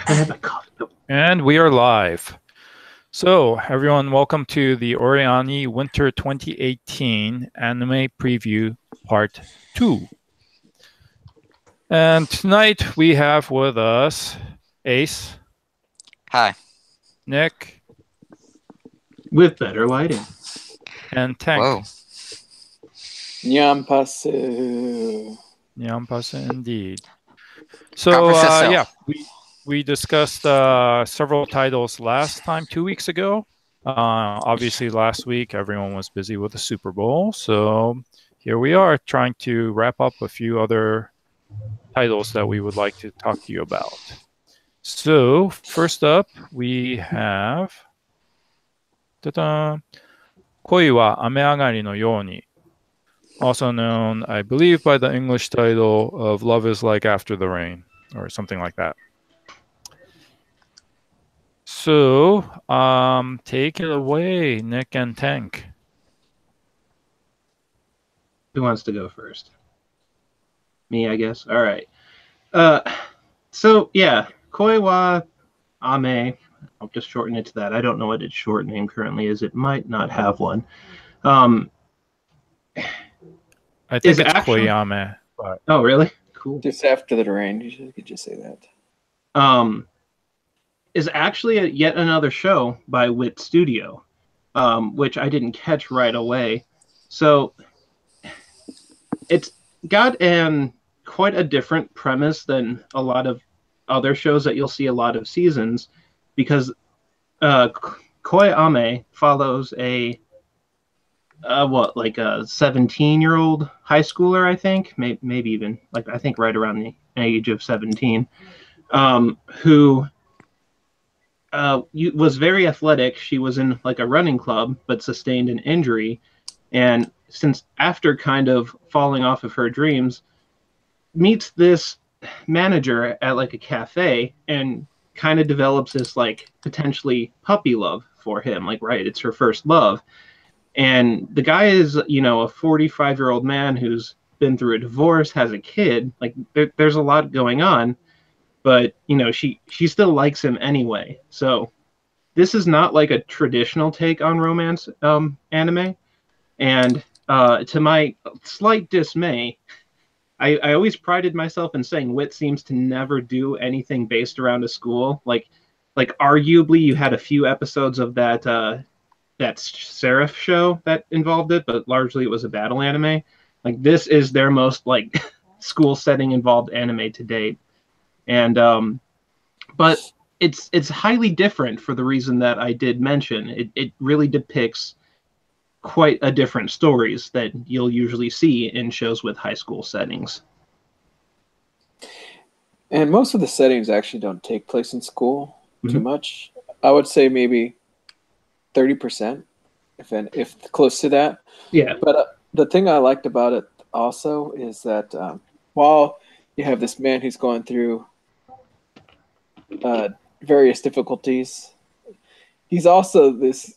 I have a cough. And we are live. So, everyone, welcome to the OreAni Winter 2018 Anime Preview Part 2. And tonight we have with us Ace, Hi. Nick, With better lighting. and Tank. Whoa. Nyampasu. Nyampasa indeed. So, Conference SL. yeah, we discussed several titles last time, 2 weeks ago. Obviously, last week everyone was busy with the Super Bowl, so here we are trying to wrap up a few other titles that we would like to talk to you about. So, first up, we have ta-da, 恋は雨上がりのように, also known, I believe, by the English title of Love is Like After the Rain, or something like that. So, take it away, Nick and Tank. Who wants to go first? Me, I guess. All right. So yeah, Koi wa Ame. I'll just shorten it to that. I don't know what its short name currently is. It might not have one. I think Is it's actually- Koyame. But Oh, really? Cool. Just after the rain, you could just say that. Is actually yet another show by Wit Studio, which I didn't catch right away. So it's got quite a different premise than a lot of other shows that you'll see a lot of seasons, because Koi Ame follows a 17-year-old high schooler, I think, maybe even I think right around the age of 17, who was very athletic. She was in a running club, but sustained an injury, and since after kind of falling off of her dreams, meets this manager at a cafe and kind of develops this potentially puppy love for him. Right, it's her first love. And the guy is, a 45-year-old man who's been through a divorce, has a kid. There's a lot going on, but she still likes him anyway. So this is not a traditional take on romance anime. And to my slight dismay, I always prided myself in saying Wit seems to never do anything based around a school. Arguably, you had a few episodes of that Seraph show that involved it, but largely it was a battle anime. This is their most school setting involved anime to date. And but it's highly different for the reason that I did mention. It really depicts quite a different stories that you'll usually see in shows with high school settings. And most of the settings actually don't take place in school too much. I would say maybe 30%, if close to that. Yeah. But the thing I liked about it also is that while you have this man who's going through various difficulties, he's also this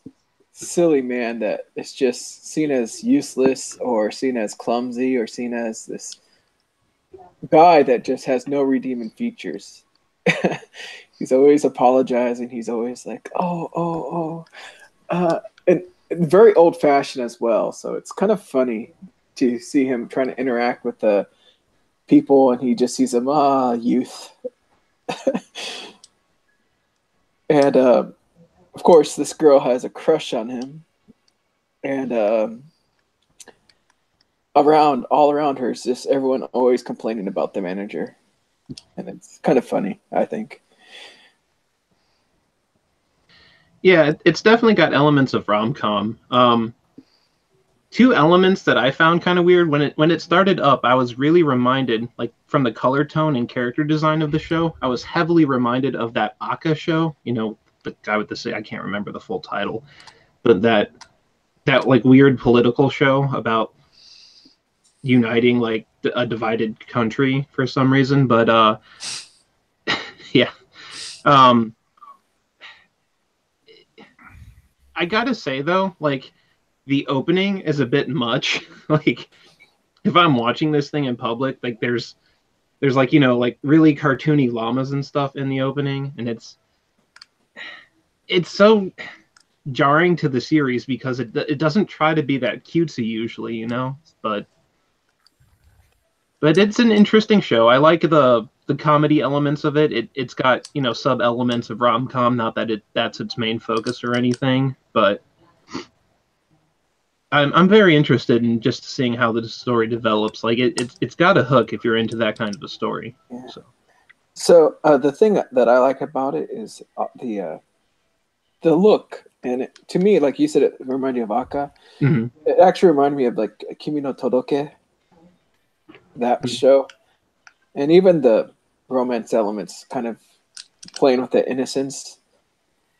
silly man that is just seen as useless or seen as clumsy or seen as this guy that just has no redeeming features. He's always apologizing. He's always like, and very old-fashioned as well. So it's kind of funny to see him trying to interact with the people, and he just sees them, youth. And of course, this girl has a crush on him, and all around her is just everyone always complaining about the manager, and it's kind of funny, I think. Yeah, it's definitely got elements of rom-com. Two elements that I found kind of weird when it started up, I was really reminded, from the color tone and character design of the show, I was heavily reminded of that Aka show. The guy with I can't remember the full title, but that weird political show about uniting a divided country for some reason. But yeah. I gotta say though, the opening is a bit much. If I'm watching this thing in public, there's there's like, you know, like really cartoony llamas and stuff in the opening, and it's so jarring to the series because it doesn't try to be that cutesy usually, you know, but it's an interesting show. I like the comedy elements of it. It's got, you know, sub elements of rom com. Not that that's its main focus or anything, but I'm very interested in just seeing how the story develops. Like it's got a hook if you're into that kind of a story. Yeah. So So the thing that I like about it is the look, and to me, like you said, it reminded me of Aka. mm-hmm. It actually reminded me of like Kimi no Todoke, that show, and even the romance elements, kind of playing with the innocence,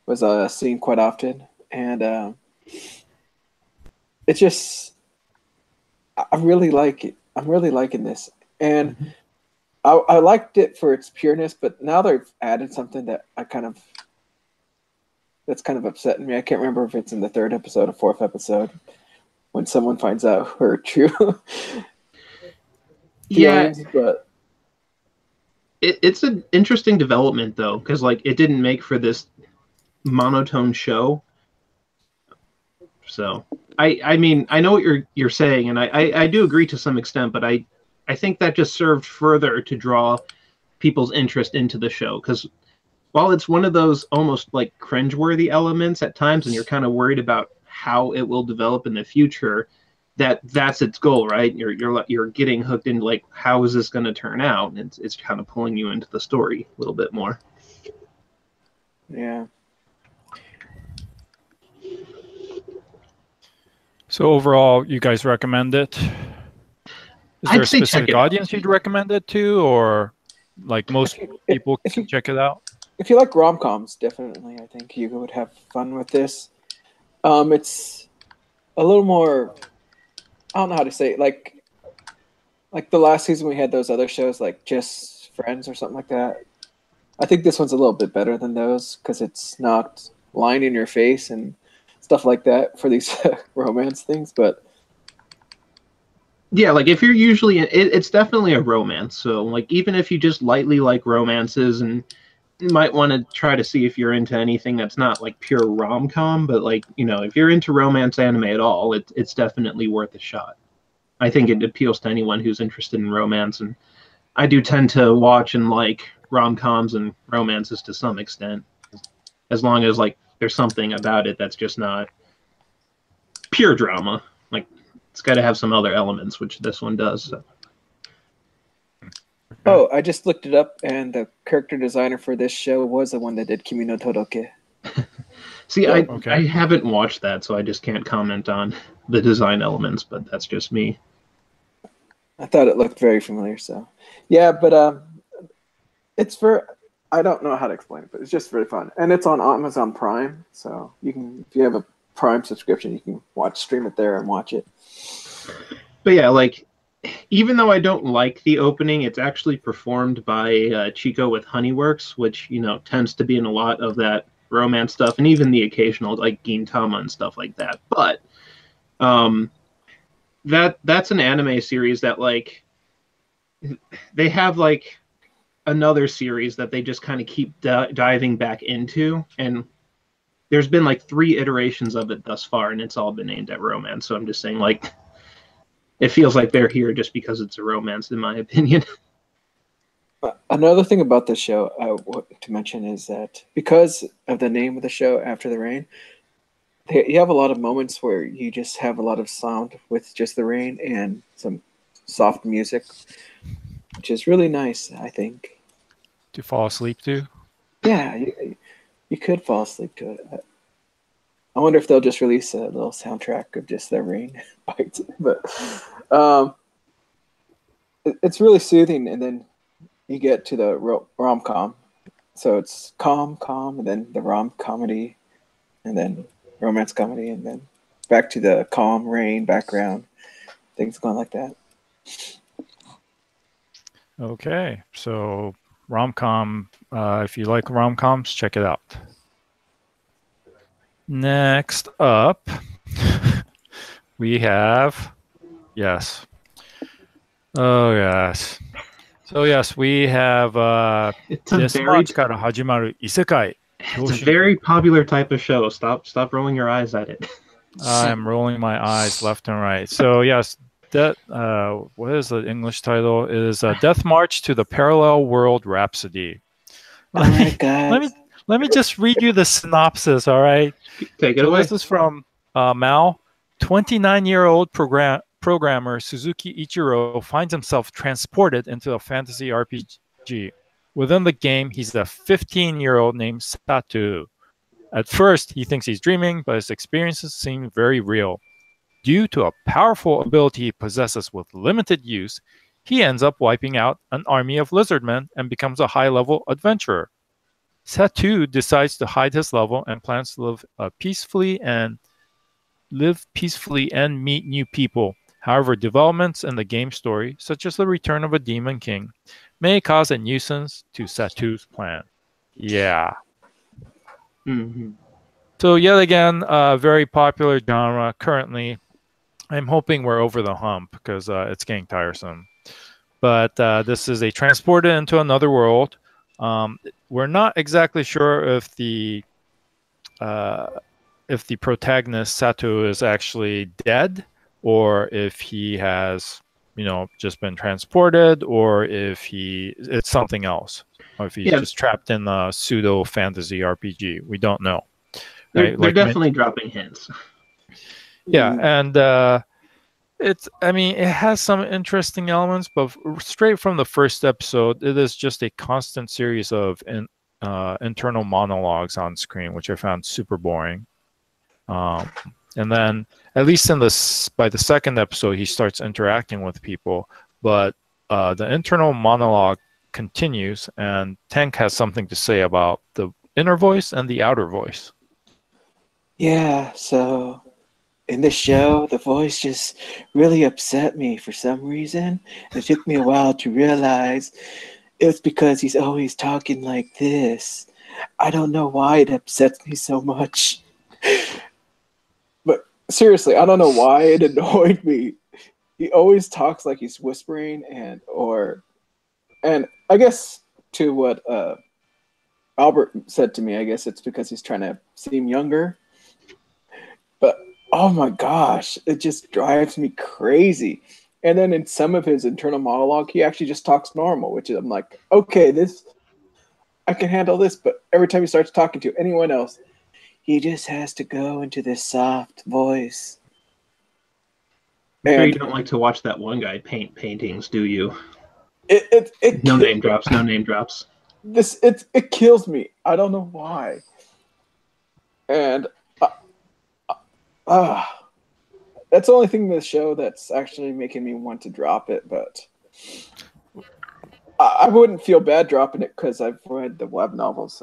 was seen quite often, and it's just I really like it. I'm really liking this, and I liked it for its pureness, but now they've added something that that's kind of upsetting me. I can't remember if it's in the third episode or fourth episode when someone finds out her true feelings, but it's an interesting development though, because like it didn't make for this monotone show. So I mean I know what you're saying, and I do agree to some extent, but I think that just served further to draw people's interest into the show, because while it's one of those almost like cringeworthy elements at times, and you're kind of worried about how it will develop in the future, that's its goal, right? You're getting hooked into like, how is this going to turn out? And it's kind of pulling you into the story a little bit more. yeah. So overall, you guys recommend it? Is there I'd a say check specific it out. audience you'd recommend it to, or like most people can check it out? If you like rom-coms, definitely, I think you would have fun with this. It's a little more, I don't know how to say it, like the last season we had those other shows like Just Friends or something like that. I think this one's a little bit better than those because it's not lying in your face and stuff like that for these romance things. But Yeah, like if you're usually it's definitely a romance. So like even if you just lightly like romances, and you might want to try to see if you're into anything that's not like pure rom-com, but like, you know, if you're into romance anime at all, it's definitely worth a shot. I think it appeals to anyone who's interested in romance, and I do tend to watch and like rom-coms and romances to some extent, as long as like there's something about it that's just not pure drama. Like it's got to have some other elements, which this one does. So. oh, I just looked it up, and the character designer for this show was the one that did Kimi no Todoke. See, Oh, okay. I haven't watched that, so I just can't comment on the design elements, but that's just me. I thought it looked very familiar. So, yeah, but it's for, I don't know how to explain it, but it's just very fun, and it's on Amazon Prime, so you can, if you have a Prime subscription, you can stream it there and watch it. But yeah, like even though I don't like the opening, it's actually performed by Chico with Honeyworks, which, you know, tends to be in a lot of that romance stuff, and even the occasional like Gintama and stuff like that. But that's an anime series that like they have like another series that they just kind of keep diving back into, and there's been like 3 iterations of it thus far, and it's all been aimed at romance. So I'm just saying, like, it feels like they're here just because it's a romance, in my opinion. Another thing about the show I want to mention is that because of the name of the show, After the Rain, you have a lot of moments where you just have a lot of sound with just the rain and some soft music, which is really nice, I think. To fall asleep to? Yeah, you could fall asleep to it. I wonder if they'll just release a little soundtrack of just the rain bites. But it's really soothing, and then you get to the rom-com. So it's calm, and then the rom-comedy, and then romance comedy, and then back to the calm rain background. Things going like that. Okay, so rom-com. If you like rom-coms, check it out. Next up, we have, yes. Oh, yes. So yes, we have It's a this very Marchから始まる異世界 it's a very popular type of show. Stop rolling your eyes at it. I'm rolling my eyes left and right. So yes, that what is the English title? It is Death March to the Parallel World Rhapsody. All right, guys. Let me just read you the synopsis. All right. Take it So away. this is from Mao. 29-year-old programmer Suzuki Ichiro finds himself transported into a fantasy RPG. Within the game, he's a 15-year-old named Satu. At first, he thinks he's dreaming, but his experiences seem very real. Due to a powerful ability he possesses with limited use, he ends up wiping out an army of lizardmen and becomes a high-level adventurer. Satu decides to hide his level and plans to live peacefully and meet new people. However, developments in the game story, such as the return of a demon king, may cause a nuisance to Satu's plan. Yeah. Mm-hmm. So yet again, a very popular genre currently. I'm hoping we're over the hump because it's getting tiresome. But this is a transported into another world. We're not exactly sure if the protagonist Sato is actually dead, or if he has, just been transported, or if it's something else, or if he's just trapped in a pseudo fantasy RPG. We don't know. They're definitely dropping hints. Yeah, and it has some interesting elements, but straight from the first episode, it is just a constant series of internal monologues on screen, which I found super boring. And then, at least by the second episode, he starts interacting with people, but the internal monologue continues, and Tank has something to say about the inner voice and the outer voice. Yeah, so in this show, the voice just really upset me for some reason. It took me a while to realize it's because he's always talking like this. I don't know why it upsets me so much. But seriously, I don't know why it annoyed me. He always talks like he's whispering, and I guess to what Albert said to me, I guess it's because he's trying to seem younger. But oh my gosh, it just drives me crazy. And then in some of his internal monologue, he actually just talks normal, which is, I'm like, okay, I can handle this. But every time he starts talking to anyone else, he just has to go into this soft voice. I'm sure you don't like to watch that one guy paint paintings, do you? No name drops. No name drops. It kills me. I don't know why. And that's the only thing in the show that's actually making me want to drop it. But I wouldn't feel bad dropping it because I've read the web novels.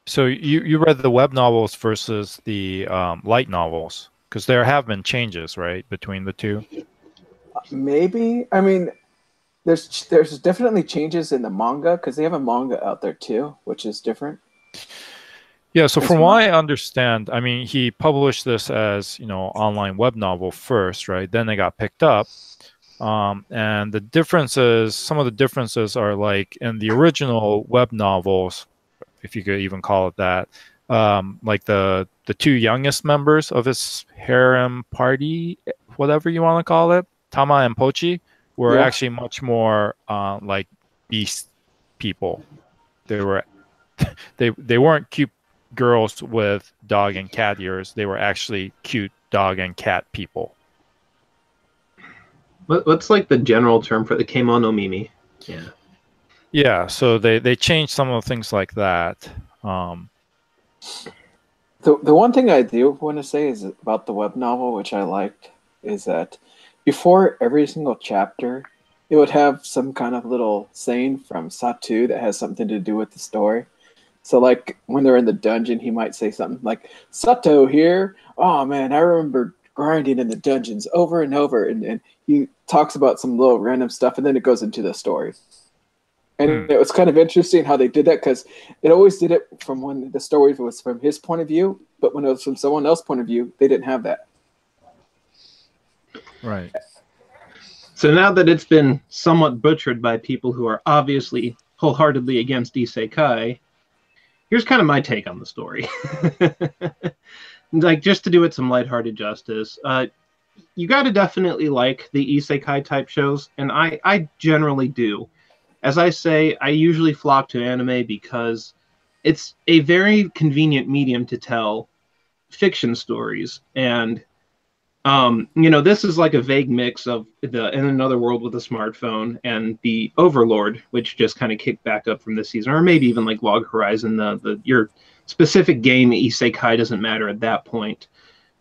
So you read the web novels versus the light novels, because there have been changes, right, between the two? Maybe. I mean, there's definitely changes in the manga, because they have a manga out there too, which is different. Yeah, so from what I understand, I mean, he published this as, online web novel first, right? Then they got picked up. And some of the differences are like in the original web novels, if you could even call it that, like the two youngest members of his harem party, whatever you want to call it, Tama and Pochi, were actually much more like beast people. They weren't cute girls with dog and cat ears. They were actually cute dog and cat people. What's like the general term for the kemono mimi? Yeah. Yeah, so they changed some of the things like that. The one thing I do want to say is about the web novel, which I liked, is that before every single chapter, it would have some kind of little saying from Satu that has something to do with the story. So, like, when they're in the dungeon, he might say something like, Sato here. Oh, man, I remember grinding in the dungeons over and over. And he talks about some little random stuff, and then it goes into the story. And it was kind of interesting how they did that, because it always did it from when the story was from his point of view, but when it was from someone else's point of view, they didn't have that. Right. So now that it's been somewhat butchered by people who are obviously wholeheartedly against isekai, here's kind of my take on the story. Like, just to do it some lighthearted justice, you got to definitely like the isekai type shows, and I generally do. As I say, I usually flock to anime because it's a very convenient medium to tell fiction stories. And this is like a vague mix of the In Another World with a Smartphone and the Overlord, which just kind of kicked back up from this season, or maybe even like Log Horizon. Your specific game isekai doesn't matter at that point,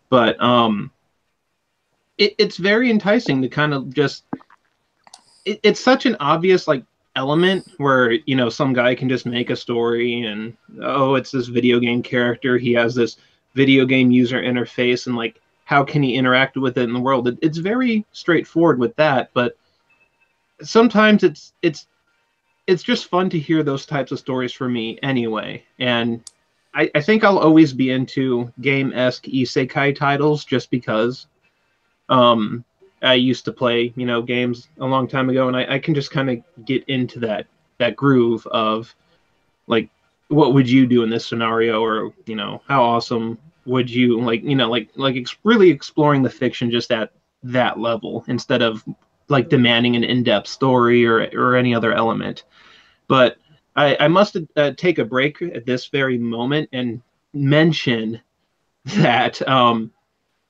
but it's very enticing to kind of just. It's such an obvious like element where some guy can just make a story and it's this video game character. He has this video game user interface and like how can he interact with it in the world? It's very straightforward with that, but sometimes it's just fun to hear those types of stories for me anyway. And I think I'll always be into game-esque isekai titles just because I used to play, games a long time ago, and I can just kind of get into that groove of like, what would you do in this scenario, or how awesome would you really exploring the fiction just at that level instead of like demanding an in-depth story or any other element. But I must take a break at this very moment and mention that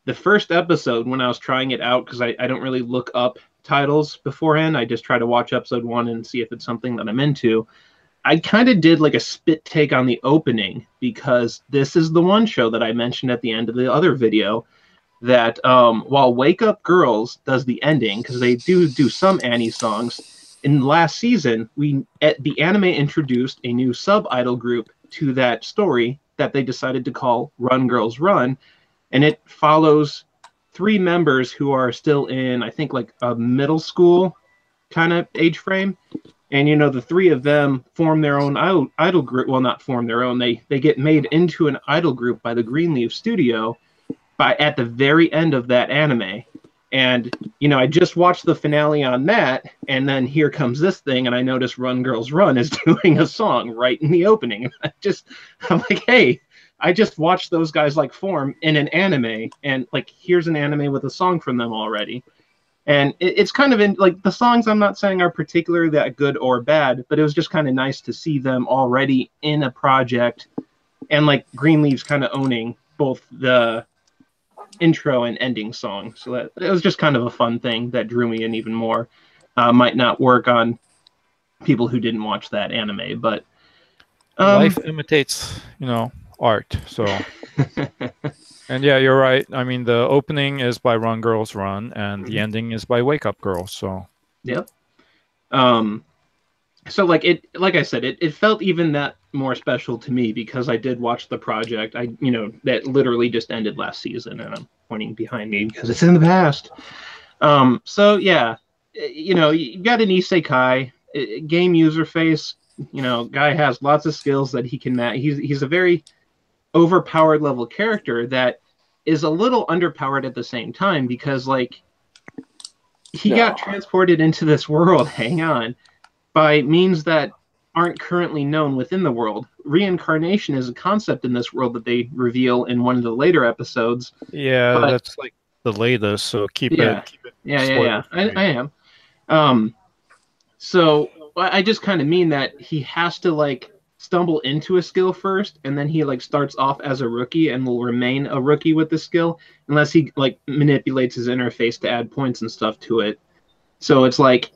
the first episode, when I was trying it out, because I don't really look up titles beforehand, I just try to watch episode 1 and see if it's something that I'm into. I kind of did like a spit take on the opening, because this is the one show that I mentioned at the end of the other video that while Wake Up Girls does the ending, because they do some Annie songs, in last season, the anime introduced a new sub-idol group to that story that they decided to call Run Girls Run, and it follows 3 members who are still in, I think, like a middle school kind of age frame. And, the 3 of them form their own idol group. Well, not form their own. They get made into an idol group by the Greenleaf Studio at the very end of that anime. And, I just watched the finale on that, and then here comes this thing, and I noticed Run Girls Run is doing a song right in the opening. I'm like, hey, I just watched those guys like form in an anime, and like, here's an anime with a song from them already. And it's kind of in like the songs, I'm not saying are particularly that good or bad, but it was just kind of nice to see them already in a project, and like Greenleaf's kind of owning both the intro and ending song. So that it was just kind of a fun thing that drew me in even more. Might not work on people who didn't watch that anime, but life imitates, art. So, and yeah, you're right. I mean, the opening is by Run Girls Run, and the ending is by Wake Up Girls. So, yep. So like I said, it felt even that more special to me because I did watch the project. That literally just ended last season, and I'm pointing behind me because it's in the past. So yeah, you got an isekai game user face. Guy has lots of skills that he can match. He's a very overpowered level character that is a little underpowered at the same time because like he got transported into this world, hang on, by means that aren't currently known within the world. Reincarnation is a concept in this world that they reveal in one of the later episodes. Yeah, that's like the latest, so keep it. Yeah. I am. So I just kind of mean that he has to like stumble into a skill first, and then he like starts off as a rookie and will remain a rookie with the skill unless he like manipulates his interface to add points and stuff to it. So it's like,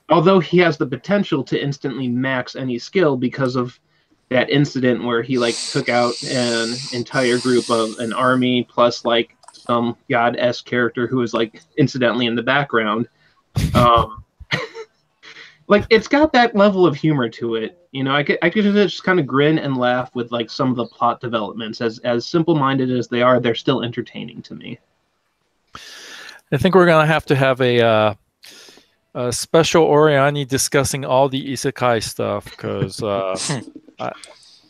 although he has the potential to instantly max any skill because of that incident where he like took out an entire group of an army plus like some god-esque character who was like incidentally in the background, like it's got that level of humor to it. I could just kind of grin and laugh with like some of the plot developments. As simple-minded as they are, they're still entertaining to me. I think we're gonna have to have a special OreAni discussing all the isekai stuff, because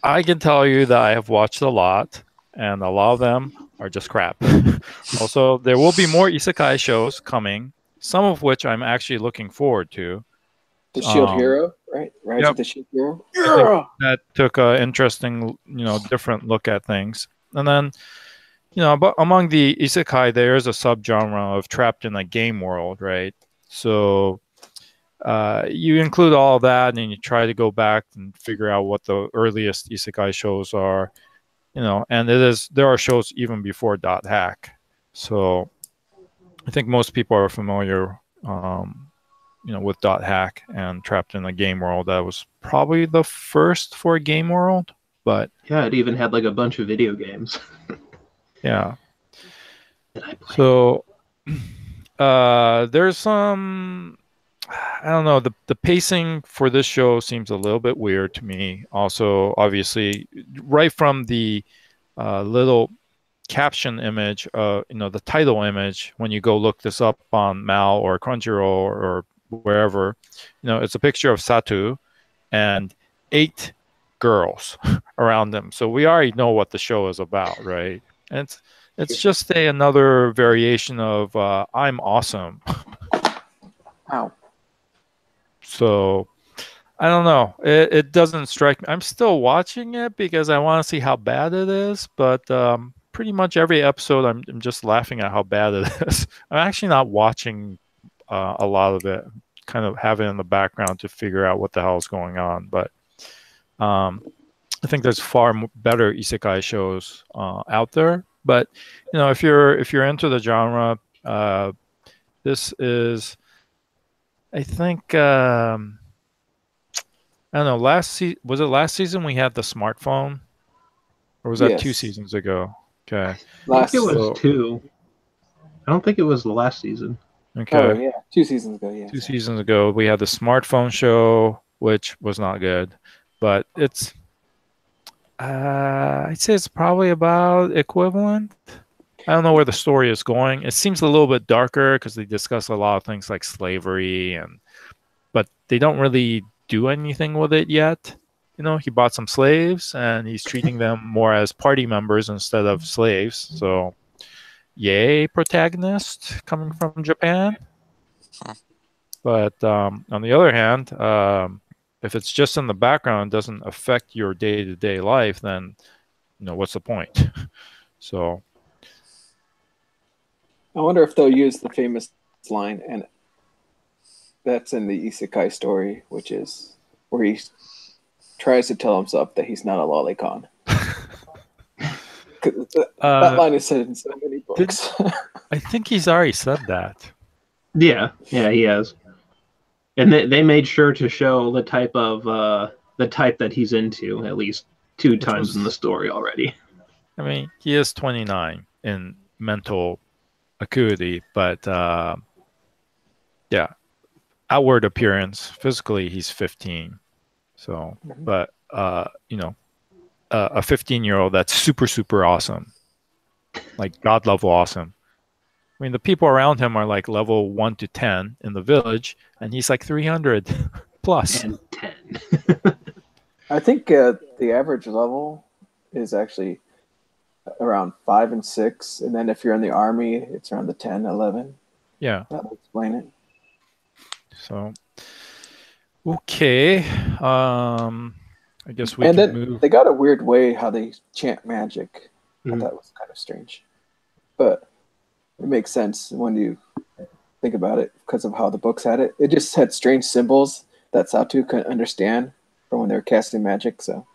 I can tell you that I have watched a lot, and a lot of them are just crap. Also, there will be more isekai shows coming, some of which I'm actually looking forward to. The Shield Hero, right? Rise of the Shield Hero. Yeah! That took an interesting, different look at things. And then, but among the isekai, there is a subgenre of trapped in a game world, right? So you include all that, and you try to go back and figure out what the earliest isekai shows are, and there are shows even before Dot Hack. So I think most people are familiar, with Dot Hack and Trapped in a Game World. That was probably the first for a game world, but yeah, it even had like a bunch of video games. Yeah. That I played. So there's some, I don't know, the pacing for this show seems a little bit weird to me. Also, obviously, right from the little caption image, the title image, when you go look this up on Mal or Crunchyroll or wherever, it's a picture of Satu and 8 girls around him. So we already know what the show is about, right? And it's just another variation of I'm awesome. Ow. So I don't know. It doesn't strike me. I'm still watching it because I want to see how bad it is, but pretty much every episode I'm just laughing at how bad it is. I'm actually not watching a lot of it, kind of have it in the background to figure out what the hell is going on. But I think there's far better isekai shows out there. But if you're into the genre, this is, I think, I don't know. Was it last season we had the smartphone, or was that 2 seasons ago? Okay, I think it was 2. I don't think it was the last season. Okay. Oh yeah, 2 seasons ago. Yeah. 2 seasons ago we had the smartphone show, which was not good, but it's. I'd say it's probably about equivalent. I don't know where the story is going. It seems a little bit darker because they discuss a lot of things like slavery, but they don't really do anything with it yet. He bought some slaves and he's treating them more as party members instead of slaves. So, yay, protagonist coming from Japan. But on the other hand, if it's just in the background, it doesn't affect your day-to-day life, then what's the point? So I wonder if they'll use the famous line, and that's in the isekai story, which is where he tries to tell himself that he's not a lolicon. That line is said in so many books. I think he's already said that. Yeah, he has. And they made sure to show the type that he's into at least 2 times in the story already. I mean, he is 29 in mental acuity, but yeah, outward appearance, physically, he's 15. So, but a 15-year-old that's super, super awesome, like God level awesome. I mean, the people around him are like level 1 to 10 in the village, and he's like 300 plus. And 10. I think the average level is actually around 5 and 6, and then if you're in the army, it's around the 10, 11. Yeah, that'll explain it. So, okay, I guess we and can then move. They got a weird way how they chant magic. Mm-hmm. I thought was kind of strange, but it makes sense when you think about it because of how the books had it. It just had strange symbols that Satu couldn't understand from when they were casting magic. So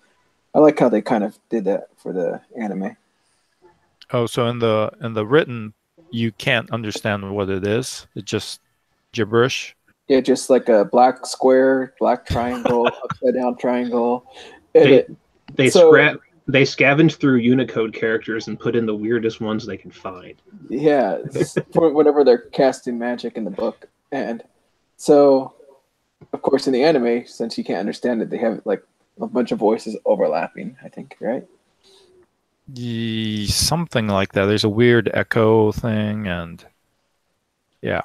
I like how they kind of did that for the anime. Oh, so in the written, you can't understand what it is. It's just gibberish. Yeah, just like a black square, black triangle, upside down triangle. They scavenge through Unicode characters and put in the weirdest ones they can find. Yeah, for whenever they're casting magic in the book. And so, of course, in the anime, since you can't understand it, they have like a bunch of voices overlapping, I think, right? Something like that. There's a weird echo thing, and yeah.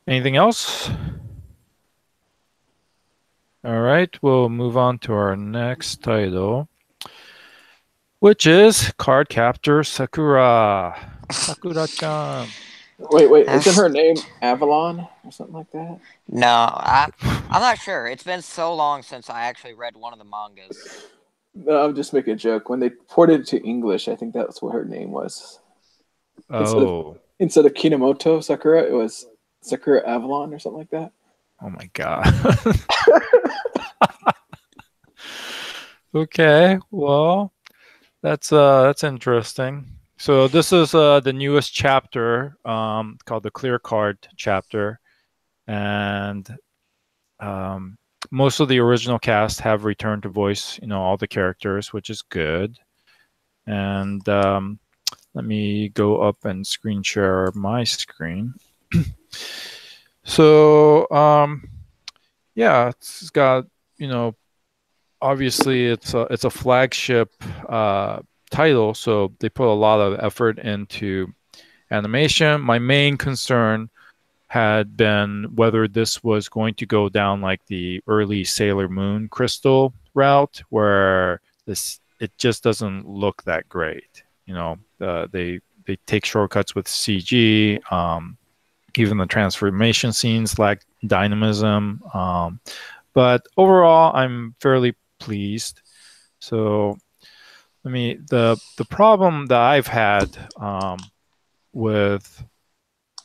Anything else? All right, we'll move on to our next title, which is Cardcaptor Sakura. Sakura-chan. Wait, isn't her name Avalon or something like that? No, I'm not sure. It's been so long since I actually read one of the mangas. No, I'm just making a joke. When they ported it to English, I think that's what her name was. Oh. Instead of Kinomoto Sakura, it was Sakura Avalon or something like that. Oh my god. Okay, well, that's interesting. So this is the newest chapter called the Clear Card chapter, and most of the original cast have returned to voice, all the characters, which is good. And let me go up and screen share my screen. So yeah, it's got obviously it's a flagship title, so they put a lot of effort into animation. My main concern had been whether this was going to go down like the early Sailor Moon Crystal route, where it just doesn't look that great. They take shortcuts with CG. Even the transformation scenes lack dynamism. But overall, I'm fairly pleased. So, the problem that I've had with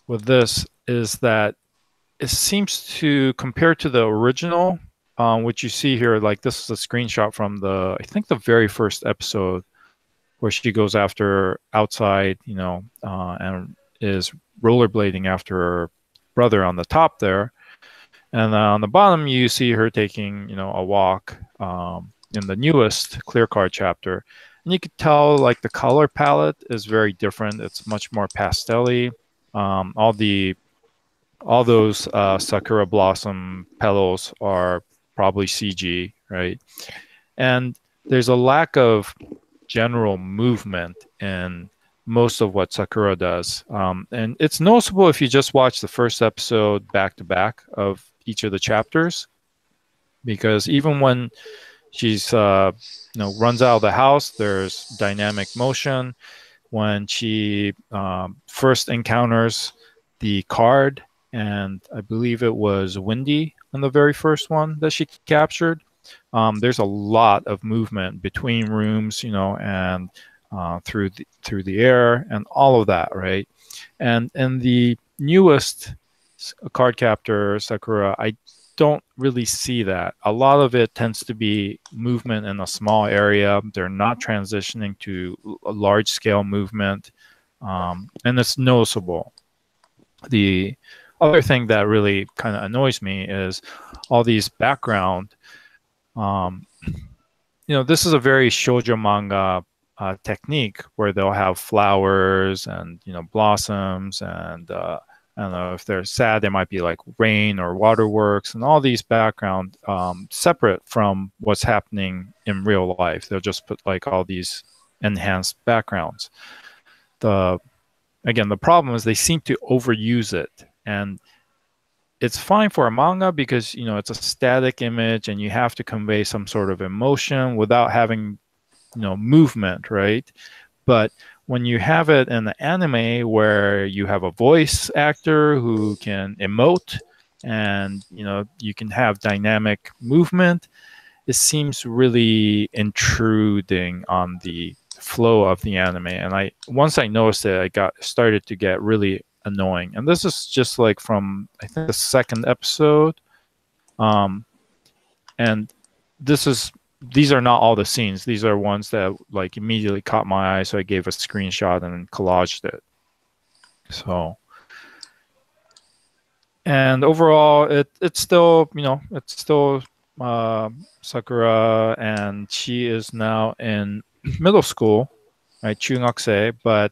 this is that it seems to, compared to the original, which you see here, like this is a screenshot from I think the very first episode, where she goes after outside, and is rollerblading after her brother on the top there. And on the bottom, you see her taking, a walk in the newest Clear Card chapter. And you could tell, like, the color palette is very different. It's much more pastel-y. All those sakura blossom petals are probably CG, right? And there's a lack of general movement in most of what Sakura does. And it's noticeable if you just watch the first episode back to back of each of the chapters, because even when she's runs out of the house, there's dynamic motion. When she first encounters the card, and I believe it was Windy in the very first one that she captured, there's a lot of movement between rooms, and through the air and all of that, right? And the newest card captor Sakura, I don't really see that. A lot of it tends to be movement in a small area. They're not transitioning to a large scale movement, and it's noticeable. The other thing that really kind of annoys me is all these background. This is a very shoujo manga technique, where they'll have flowers and blossoms, and I don't know, if they're sad, there might be like rain or waterworks, and all these background separate from what's happening in real life. They'll just put like all these enhanced backgrounds. Again, the problem is they seem to overuse it, and it's fine for a manga because it's a static image and you have to convey some sort of emotion without having movement, right? But when you have it in the anime, where you have a voice actor who can emote, and you can have dynamic movement, it seems really intruding on the flow of the anime. And once I noticed it, I started to get really annoying. And this is just like from, I think, the second episode. And these are not all the scenes. These are ones that like immediately caught my eye, so I gave a screenshot and collaged it. So, and overall, it's still Sakura, and she is now in middle school, right, 中学生, but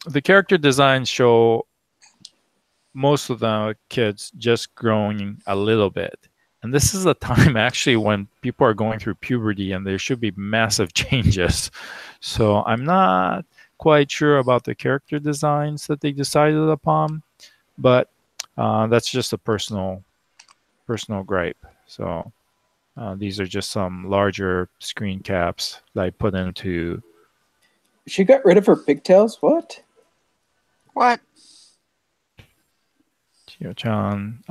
the character designs show most of the kids just growing a little bit. And this is a time actually when people are going through puberty and there should be massive changes. So I'm not quite sure about the character designs that they decided upon, but that's just a personal gripe. So these are just some larger screen caps that I put into She got rid of her pigtails? What? What? Chio-chan.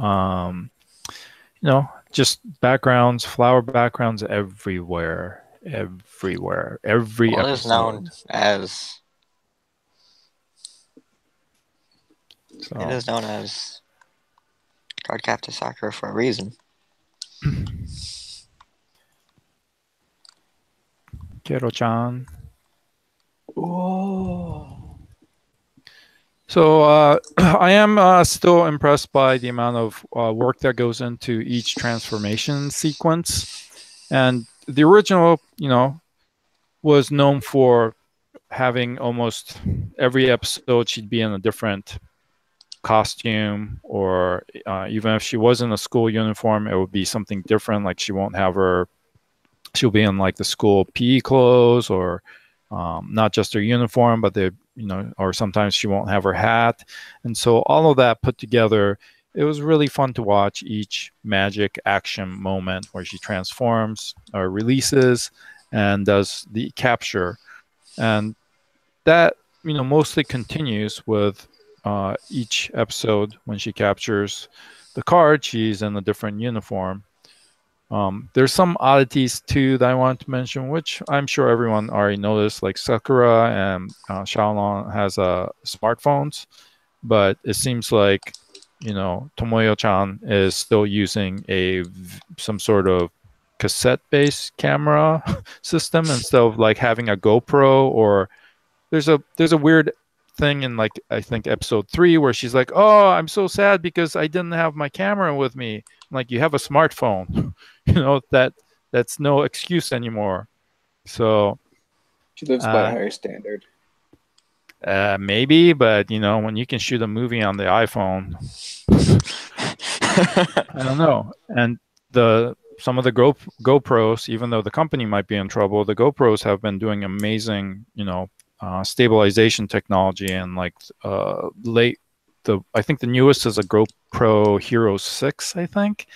Just backgrounds, flower backgrounds everywhere. Every Well, it is known episode. as. So, It is known as Cardcaptor Sakura for a reason. Kero-chan. Whoa. So I am still impressed by the amount of work that goes into each transformation sequence. And the original, was known for having almost every episode she'd be in a different costume, or even if she was in a school uniform, it would be something different. Like she'll be in like the school PE clothes, or not just her uniform, but or sometimes she won't have her hat. And so all of that put together, it was really fun to watch each magic action moment where she transforms or releases and does the capture. And that, mostly continues with each episode. When she captures the card, she's in a different uniform. There's some oddities too that I want to mention, which I'm sure everyone already noticed. Like Sakura and Xiaolong has smartphones, but it seems like Tomoyo-chan is still using some sort of cassette-based camera system instead of like having a GoPro. Or there's a weird thing in, like, I think episode 3, where she's like, "Oh, I'm so sad because I didn't have my camera with me." I'm like, you have a smartphone. That's no excuse anymore. So She lives by a higher standard. maybe, but when you can shoot a movie on the iPhone, I don't know. And some of the GoPros, even though the company might be in trouble, the GoPros have been doing amazing, stabilization technology. And like I think the newest is a GoPro Hero 6, I think.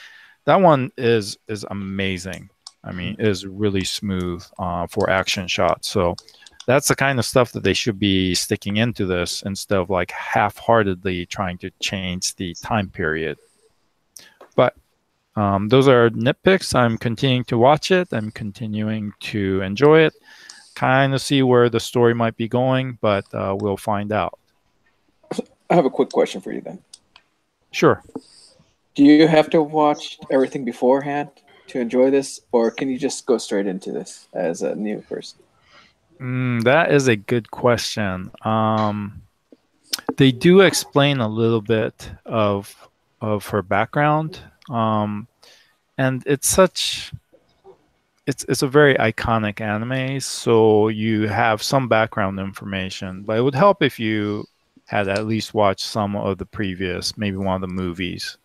That one is amazing. I mean, it is really smooth for action shots. So that's the kind of stuff that they should be sticking into this, instead of like half-heartedly trying to change the time period. But those are nitpicks. I'm continuing to watch it. I'm continuing to enjoy it. Kind of see where the story might be going, but we'll find out. I have a quick question for you then. Sure. Do you have to watch everything beforehand to enjoy this, or can you just go straight into this as a new person? That is a good question. They do explain a little bit of her background, and it's a very iconic anime, so you have some background information. But it would help if you had at least watched some of the previous, maybe one of the movies.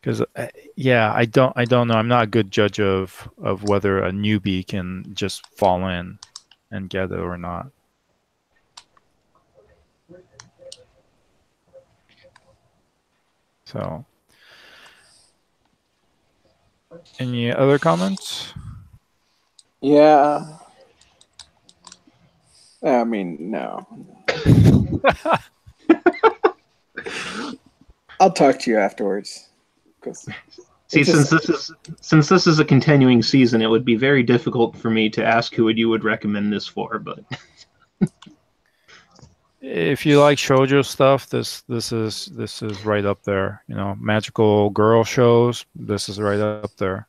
Because I don't know. I'm not a good judge of whether a newbie can just fall in and get it or not. So, any other comments? Yeah. I mean, no. I'll talk to you afterwards. See, since this is a continuing season, it would be very difficult for me to ask who you would recommend this for. But if you like shoujo stuff, this is right up there. Magical girl shows. This is right up there,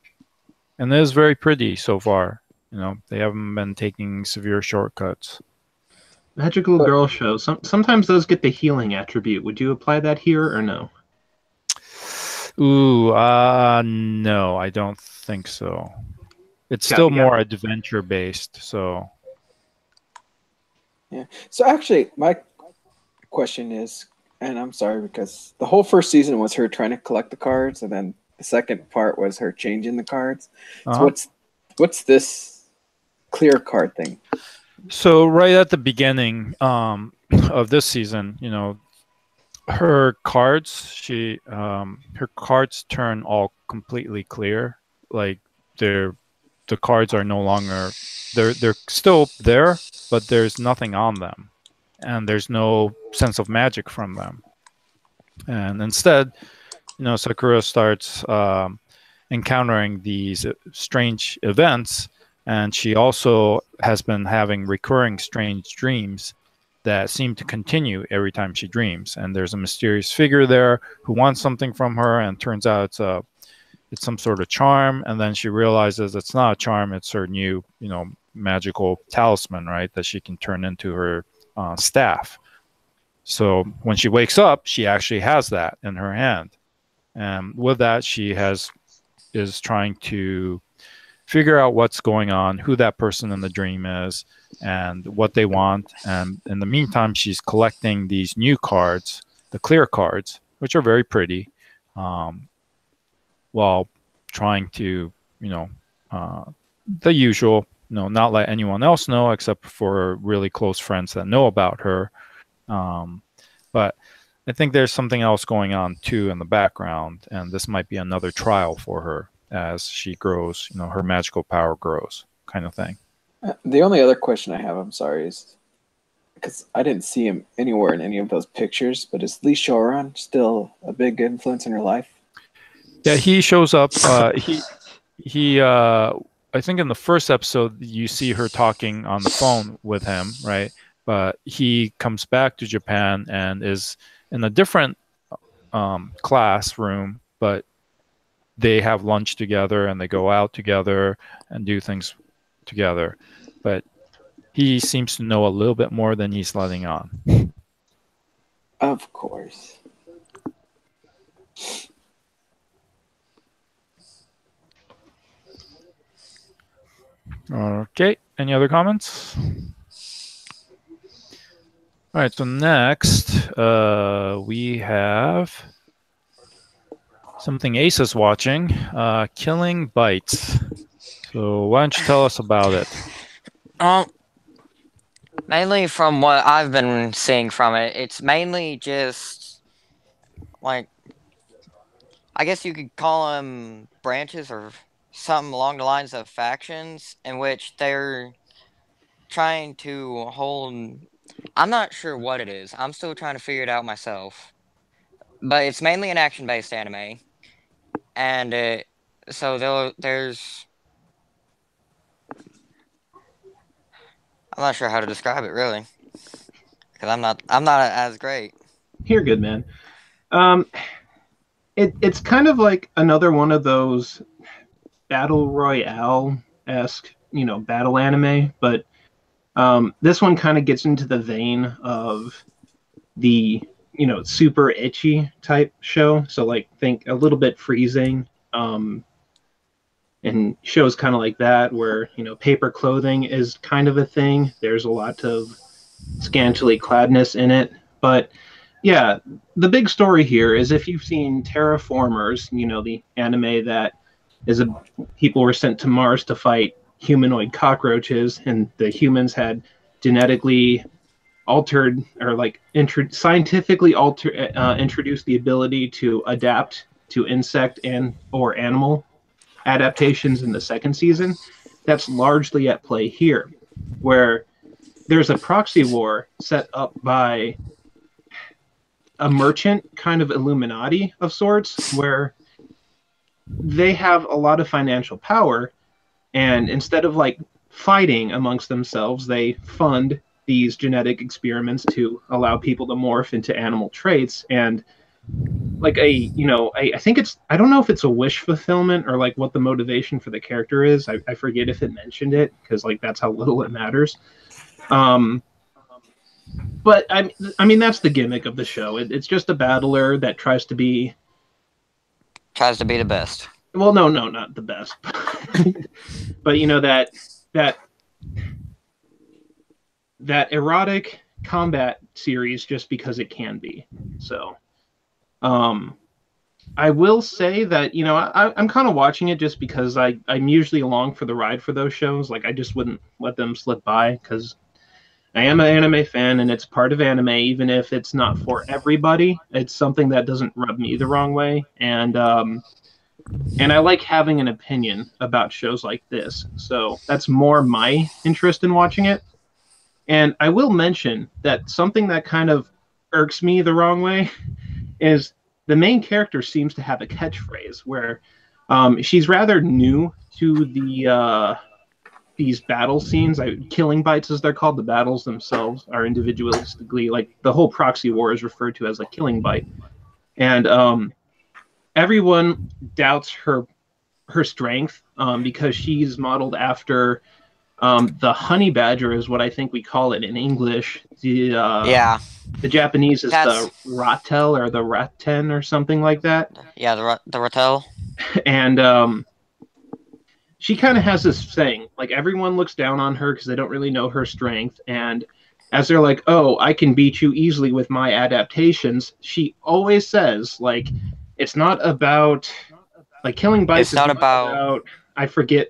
and it is very pretty so far. They haven't been taking severe shortcuts. magical girl shows. Sometimes those get the healing attribute. Would you apply that here or no? Ooh, no, I don't think so. It's still more adventure based, so. Yeah. So actually, my question is, and I'm sorry because the whole first season was her trying to collect the cards, and then the second part was her changing the cards. So what's this clear card thing? So right at the beginning of this season, her cards, her cards turn all completely clear, like they're the cards are no longer, they're still there, but there's nothing on them, and there's no sense of magic from them. And instead, Sakura starts encountering these strange events, and she also has been having recurring strange dreams that seem to continue every time she dreams. And there's a mysterious figure there who wants something from her, and turns out it's some sort of charm. And then she realizes it's not a charm; it's her new, magical talisman, right? That she can turn into her staff. So when she wakes up, she actually has that in her hand. And with that, she is trying to figure out what's going on, who that person in the dream is, and what they want. And in the meantime, she's collecting these new cards, the clear cards, which are very pretty, while trying to, the usual, not let anyone else know except for really close friends that know about her. But I think there's something else going on too in the background, and this might be another trial for her as she grows, her magical power grows, kind of thing. The only other question I have, I'm sorry, is because I didn't see him anywhere in any of those pictures, but is Lee Shoran still a big influence in her life? Yeah, he shows up. He I think in the first episode you see her talking on the phone with him, right? But he comes back to Japan and is in a different classroom, but they have lunch together and they go out together and do things together. But he seems to know a little bit more than he's letting on. Of course. Okay, any other comments? All right, so next we have something Ace is watching, Killing Bites. So why don't you tell us about it? Mainly from what I've been seeing from it, it's mainly just like, I guess you could call them branches or something along the lines of factions in which they're trying to hold. I'm not sure what it is. I'm still trying to figure it out myself. But it's mainly an action-based anime, and so there's. I'm not sure how to describe it really, because I'm not as great. You're good, man. It's kind of like another one of those battle royale-esque, battle anime, but this one kind of gets into the vein of the, super itchy type show. So like think a little bit freezing, and shows kind of like that where, paper clothing is kind of a thing. There's a lot of scantily cladness in it, but yeah, the big story here is if you've seen Terraformers, the anime that is people were sent to Mars to fight humanoid cockroaches, and the humans had genetically altered or like scientifically introduced the ability to adapt to insect and or animal adaptations in the second season. That's largely at play here, where there's a proxy war set up by a merchant kind of Illuminati of sorts, where they have a lot of financial power, and instead of like fighting amongst themselves, they fund these genetic experiments to allow people to morph into animal traits. And like I think I don't know if it's a wish fulfillment or like what the motivation for the character is. I forget if it mentioned it, because like that's how little it matters. But I mean that's the gimmick of the show. It's just a battler that tries to be the best. Well, no, not the best. But that erotic combat series just because it can be. So I will say that, I'm kind of watching it just because I'm usually along for the ride for those shows. Like I just wouldn't let them slip by, because I am an anime fan and it's part of anime, even if it's not for everybody. It's something that doesn't rub me the wrong way. And And I like having an opinion about shows like this. So that's more my interest in watching it. And I will mention that something that kind of irks me the wrong way is the main character seems to have a catchphrase where she's rather new to these battle scenes. Killing bites, as they're called. The battles themselves are individualistically, like the whole proxy war is referred to as a killing bite. And everyone doubts her strength because she's modeled after the honey badger, is what I think we call it in English. Yeah, The Japanese is that's the ratel or the ratten or something like that. yeah the Ratel. And she kind of has this saying, like everyone looks down on her because they don't really know her strength. And as they're like, "Oh, I can beat you easily with my adaptations," she always says, like, it's not about like killing bites. It's not is about. I forget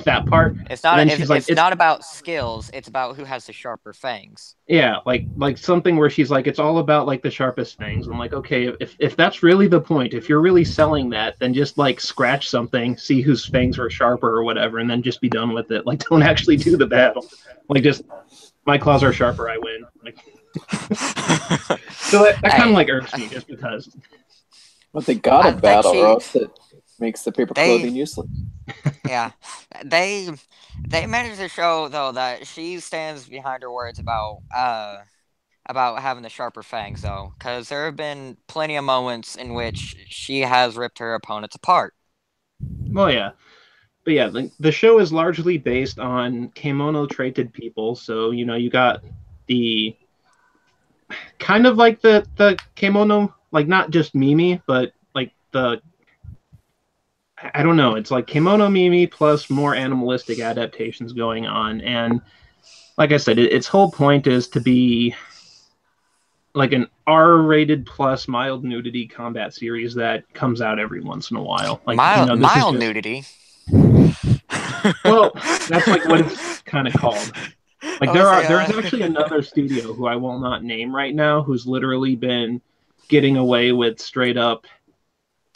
that part. It's not. And then she's like, it's not about skills. It's about who has the sharper fangs. yeah, like something where she's like, it's all about like the sharpest things. I'm like, okay, if that's really the point, if you're really selling that, then just like scratch something, see whose fangs are sharper or whatever, and then just be done with it. Like, don't actually do the battle. Like, just my claws are sharper, I win. Like, so that kind of like irks me just because. But they got I to battle, think or else it makes the paper clothing useless. Yeah, they managed to show though that she stands behind her words about having the sharper fangs though, because there have been plenty of moments in which she has ripped her opponents apart. Well, yeah. But yeah, the show is largely based on kimono-traded people. So, you got the kind of like the kimono, like not just Mimi, but like I don't know. It's like kimono Mimi plus more animalistic adaptations going on. And like I said, its whole point is to be like an R-rated plus mild nudity combat series that comes out every once in a while. Like mild nudity. Well, that's like what it's kind of called. Like there's actually another studio who I will not name right now who's literally been getting away with straight up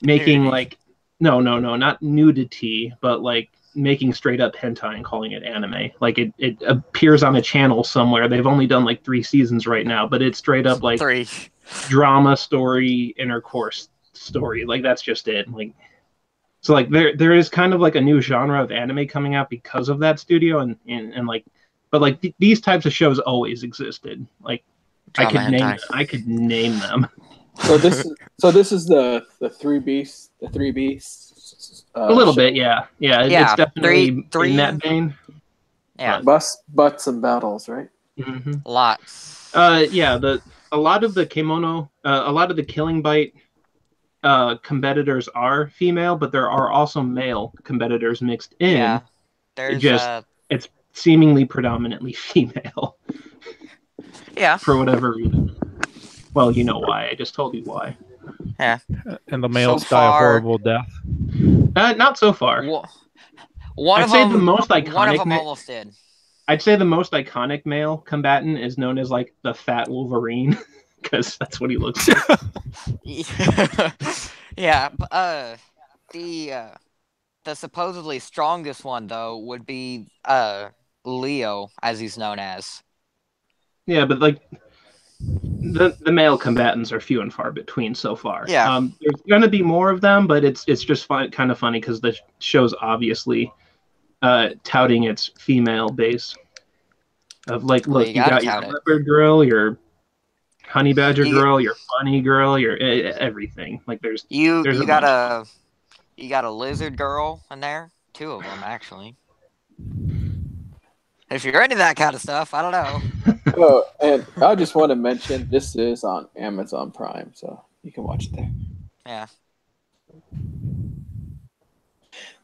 making nudity. like no, not nudity, but like making straight up hentai and calling it anime. Like it appears on a channel somewhere. They've only done like 3 seasons right now, but it's straight up like 3 drama story, intercourse story. Like that's just it. Like so like there is kind of like a new genre of anime coming out because of that studio and like but like these types of shows always existed. Like Drama I could name them. So this is the three beasts, the three beasts. A little bit, yeah. It's definitely three in that vein. Yeah, butts and battles, right? Mm-hmm. lots. Yeah. A lot of the kimono, a lot of the killing bite competitors are female, but there are also male competitors mixed in. Yeah, there's it's seemingly predominantly female. Yeah, for whatever reason. Well, you know why. I just told you why. Yeah. And the males die a horrible death. Not so far. One of the most iconic. One of them almost did. I'd say the most iconic male combatant is known as like the Fat Wolverine, because that's what he looks like. Yeah, but the supposedly strongest one though would be Leo, as he's known as. Yeah, but like the male combatants are few and far between so far. Yeah. There's gonna be more of them, but it's just kind of funny because the show's obviously touting its female base. Of like, look, you got your leopard girl, your honey badger girl, your bunny girl, your everything. Like there's you got a lizard girl in there, 2 of them actually. If you're into that kind of stuff, I don't know. Oh, and I just want to mention this is on Amazon Prime, so you can watch it there. Yeah.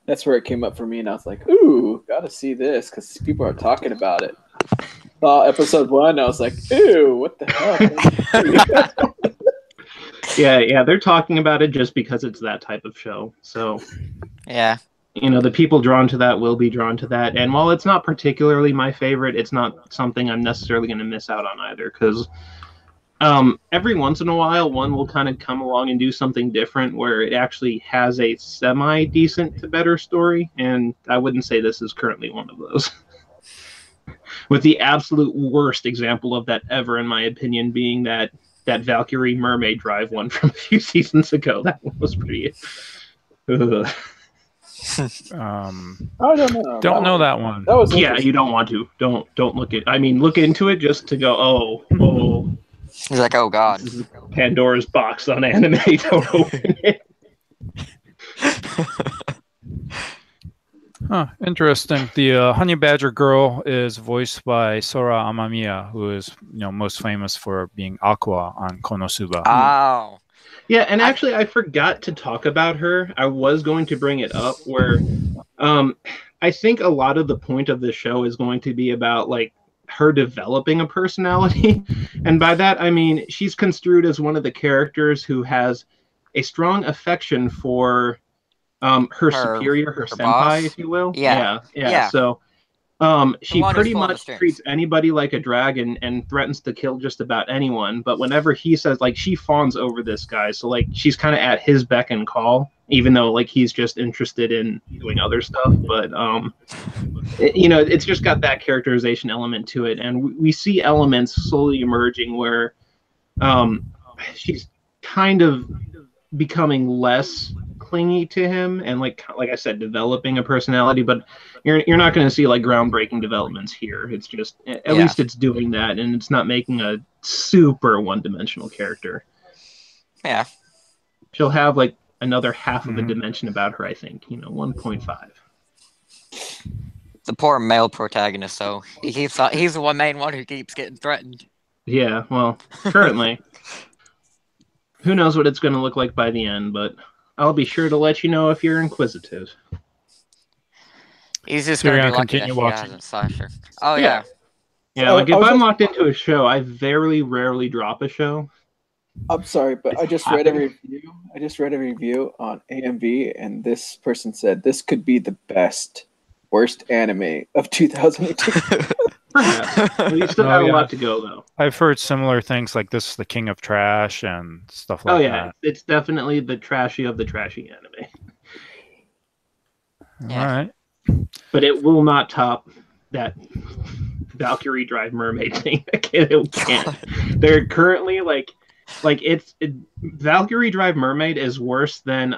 That's where it came up for me, and I was like, ooh, gotta see this, because people are talking about it. Saw episode 1, I was like, ooh, what the hell? Yeah, they're talking about it just because it's that type of show. So, yeah. The people drawn to that will be drawn to that. And while it's not particularly my favorite, it's not something I'm necessarily going to miss out on either. Because Every once in a while, one will kind of come along and do something different where it actually has a semi-decent to better story, and I wouldn't say this is currently one of those. With the absolute worst example of that ever, in my opinion, being that Valkyrie Mermaid Drive one from a few seasons ago. That one was pretty. Ugh. I don't know. Don't know that one. That was Yeah, you don't want to. Don't look at. I mean, look into it just to go. Oh. He's like, oh god. This is Pandora's box on anime. Don't open it. Huh, interesting. The Honey Badger girl is voiced by Sora Amamiya, who is most famous for being Aqua on Konosuba. Oh. Yeah, and actually, I forgot to talk about her. I was going to bring it up where I think a lot of the point of the show is going to be about like her developing a personality. And by that, I mean, she's construed as one of the characters who has a strong affection for her superior, her senpai, boss? if you will. Yeah. So she one who's pretty pulling the much strings. treats anybody like a dragon and threatens to kill just about anyone. But whenever he says, like, she fawns over this guy, so like she's kind of at his beck and call, even though like he's just interested in doing other stuff. But it's just got that characterization element to it, and we see elements slowly emerging where she's kind of becoming less clingy to him and like I said, developing a personality. But you're not going to see like groundbreaking developments here. It's just at least it's doing that, and it's not making a super one-dimensional character. Yeah. She'll have like another half of a dimension about her, I think. 1.5. The poor male protagonist, though. He's the main one who keeps getting threatened. Yeah, well, currently. Who knows what it's going to look like by the end, but I'll be sure to let you know if you're inquisitive. He's just going to be lucky that continue he watching. hasn't slasher. Oh, yeah. Yeah, like if I'm locked into a show, I very rarely drop a show. I'm sorry, but I just read a review. I just read a review on AMV, and this person said this could be the worst anime of 2002. Perhaps. Well, you still got a lot to go, though. I've heard similar things like this is the king of trash and stuff like that. It's definitely the trashy of the trashy anime. All right. But it will not top that Valkyrie Drive Mermaid thing. It can't. They're currently Valkyrie Drive Mermaid is worse than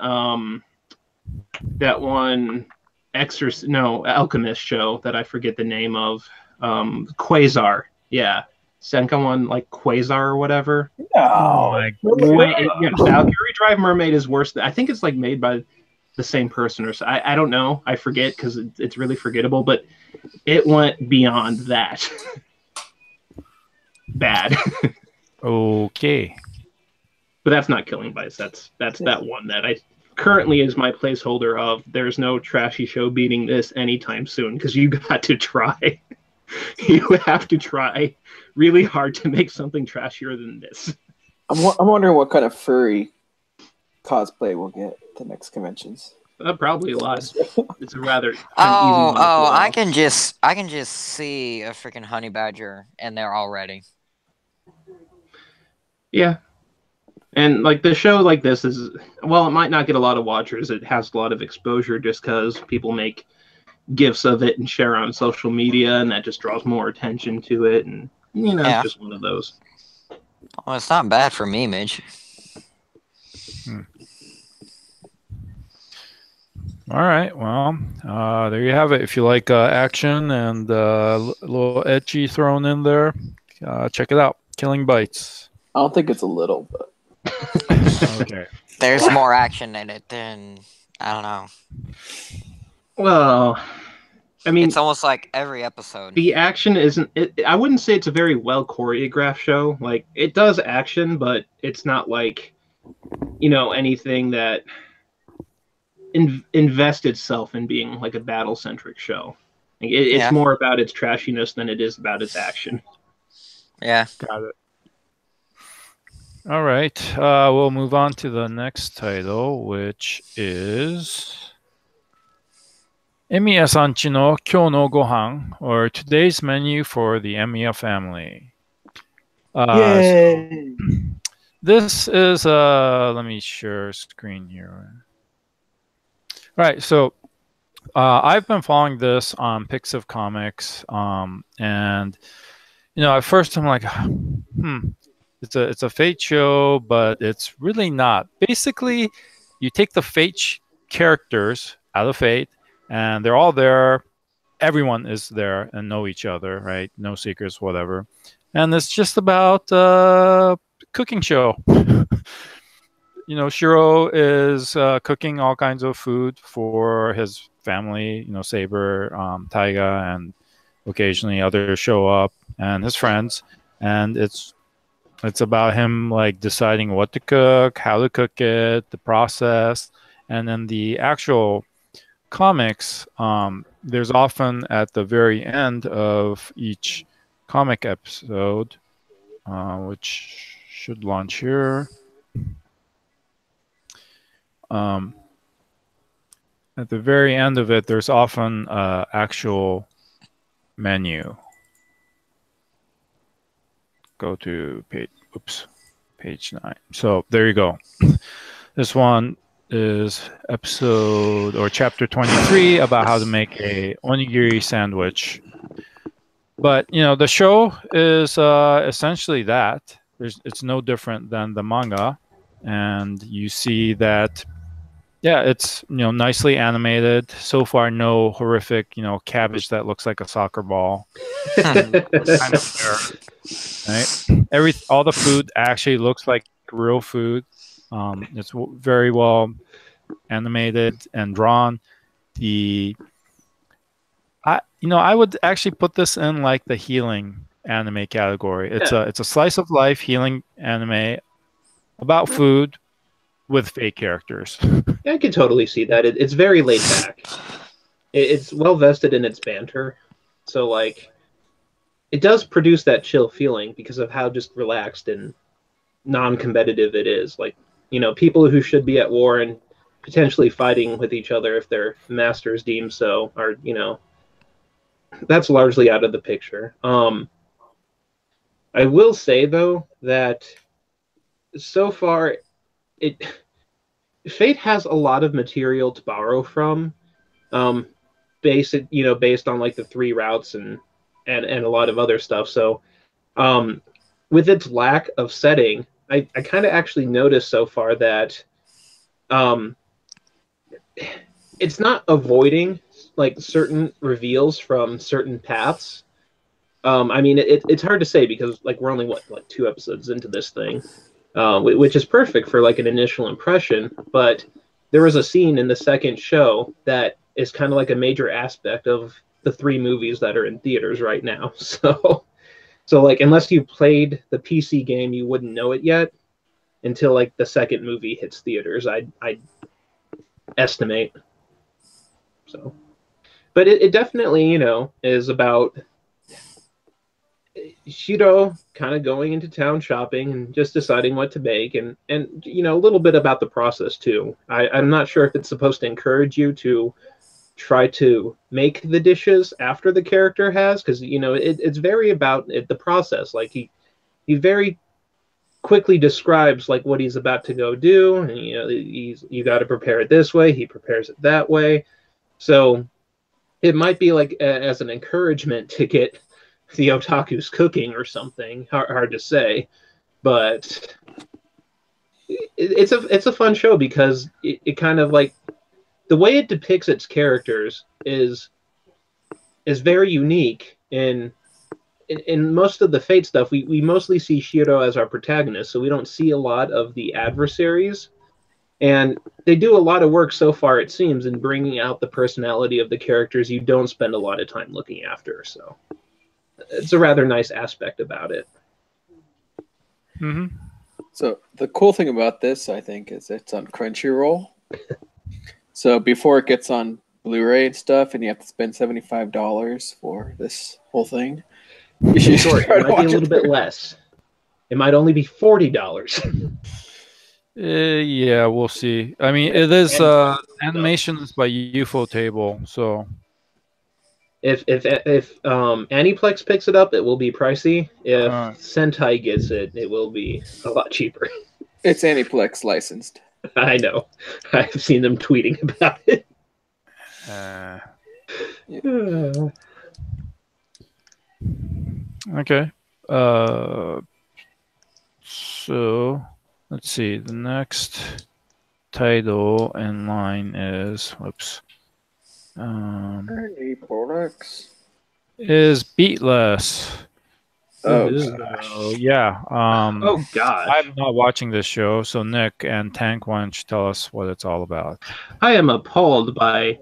that one Alchemist show that I forget the name of. Quasar. Yeah. Senkawan like Quasar or whatever. No. Valkyrie Drive Mermaid is worse. I think it's like made by the same person or so. I don't know. I forget because it's really forgettable, but it went beyond that. Bad. Okay. But that's not Killing Bites. That's that one that I currently is my placeholder of there's no trashy show beating this anytime soon, because you got to try. You have to try really hard to make something trashier than this. I'm wondering what kind of furry cosplay we'll get at the next conventions. Probably a lot. It's a rather easy one Oh, to pull I off. can just see a freaking honey badger in there already. Yeah. And like the show like this is, well, it might not get a lot of watchers. It has a lot of exposure just because people make gifs of it and share on social media, and that just draws more attention to it. And it's just one of those. Well, it's not bad for memeage. All right. Well, there you have it. If you like action and a little edgy thrown in there, check it out. Killing Bites. I don't think it's a little, but Okay. There's more action in it than, I don't know. Well, I mean, It's almost like every episode. the action isn't. I wouldn't say it's a very well choreographed show. Like it does action, but it's not like anything that invest itself in being like a battle centric show. Like, it's more about its trashiness than it is about its action. Yeah. Got it. All right. We'll move on to the next title, which is Emiya-san chi no kyou no gohan, or today's menu for the Emiya family. So Yay! this is let me share screen here. Right, so I've been following this on Pixiv Comics, and at first I'm like, it's a Fate show, but it's really not. Basically, you take the Fate characters out of Fate, and they're all there. Everyone is there and know each other, right? No secrets, whatever. And it's just about cooking show. Shiro is cooking all kinds of food for his family. Saber, Taiga, and occasionally others show up, and his friends. And it's about him like deciding what to cook, how to cook it, the process, and then the actual comics. There's often at the very end of each comic episode, which should launch here. At the very end of it, there's often actual menu. Go to page 9. So there you go. This one is episode or chapter 23 about how to make a onigiri sandwich. But the show is essentially that. It's no different than the manga, and you see that. Yeah, it's nicely animated. So far, no horrific cabbage that looks like a soccer ball. Kind of rare, right? All the food actually looks like real food. It's very well animated and drawn. I would actually put this in like the healing anime category. It's a slice of life healing anime about food with fake characters. Yeah, I could totally see that. It's very laid back. It's well vested in its banter, so like it does produce that chill feeling because of how just relaxed and non-competitive it is. Like people who should be at war and potentially fighting with each other if their masters deem so are that's largely out of the picture. I will say though that so far Fate has a lot of material to borrow from, based on like the 3 routes and a lot of other stuff. So, with its lack of setting, I kind of actually noticed so far that, it's not avoiding like certain reveals from certain paths. I mean, it's hard to say because like we're only like 2 episodes into this thing. Which is perfect for like an initial impression. But there was a scene in the second show that is kind of like a major aspect of the 3 movies that are in theaters right now. So like unless you played the PC game, you wouldn't know it yet until like the second movie hits theaters. I'd estimate. So, but it definitely is about Shiro kind of going into town shopping and just deciding what to make, and a little bit about the process too. I'm not sure if it's supposed to encourage you to try to make the dishes after the character has, because it's very about the process. Like he very quickly describes like what he's about to go do, and you got to prepare it this way. He prepares it that way, so it might be like as an encouragement to get the otaku's cooking or something. Hard to say, but it's a fun show because it kind of like the way it depicts its characters is very unique. In most of the Fate stuff, we mostly see Shiro as our protagonist, so we don't see a lot of the adversaries. And they do a lot of work so far, it seems, in bringing out the personality of the characters you don't spend a lot of time looking after. So it's a rather nice aspect about it. Mm-hmm. So the cool thing about this, I think, is it's on Crunchyroll. So before it gets on Blu-ray and stuff, and you have to spend $75 for this whole thing, you should It might be a little bit less. It might only be $40. Yeah, we'll see. I mean, it is animation is by UFO Table, so If Aniplex picks it up, it will be pricey. If Uh. Sentai gets it, it will be a lot cheaper. It's Aniplex licensed. I know. I've seen them tweeting about it. Okay. So let's see. The next title in line is Any products? is Beatless. Oh, So, yeah. Oh gosh. I'm not watching this show, so Nick and Tank, why don't you tell us what it's all about? I am appalled by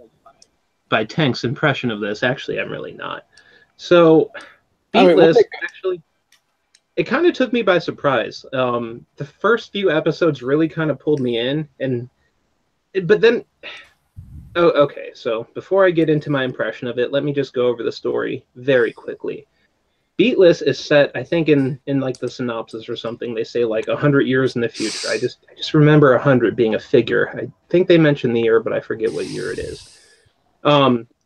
Tank's impression of this. Actually, I'm really not. So, Beatless, actually, it kind of took me by surprise. The first few episodes really kind of pulled me in, but then, okay. So before I get into my impression of it, let me just go over the story very quickly. Beatless is set, I think, in like the synopsis or something. They say like 100 years in the future. I just remember 100 being a figure. I think they mentioned the year, but I forget what year it is.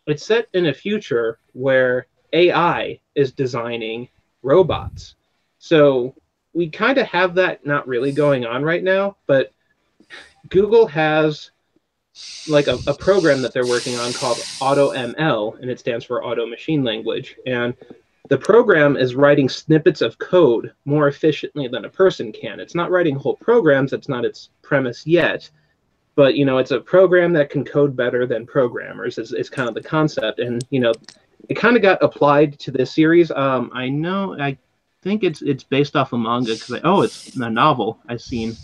It's set in a future where AI is designing robots. So we kind of have that not really going on right now, but Google has like a program that they're working on called AutoML, and it stands for Auto Machine Language. And the program is writing snippets of code more efficiently than a person can. It's not writing whole programs. That's not its premise yet. But, it's a program that can code better than programmers is kind of the concept. And, it kind of got applied to this series. I think it's based off a manga because, it's a novel. I've seen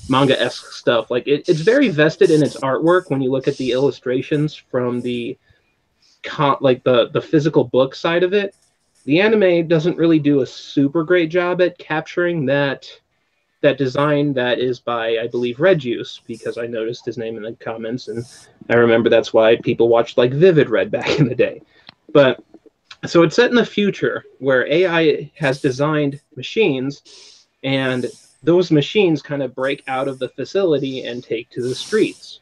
manga-esque stuff. Like, it's very vested in its artwork when you look at the illustrations from the physical book side of it. The anime doesn't really do a super great job at capturing that design that is by, I believe, Red Juice, because I noticed his name in the comments, and I remember that's why people watched like Vivid Red back in the day. But so it's set in the future where AI has designed machines, and those machines kind of break out of the facility and take to the streets.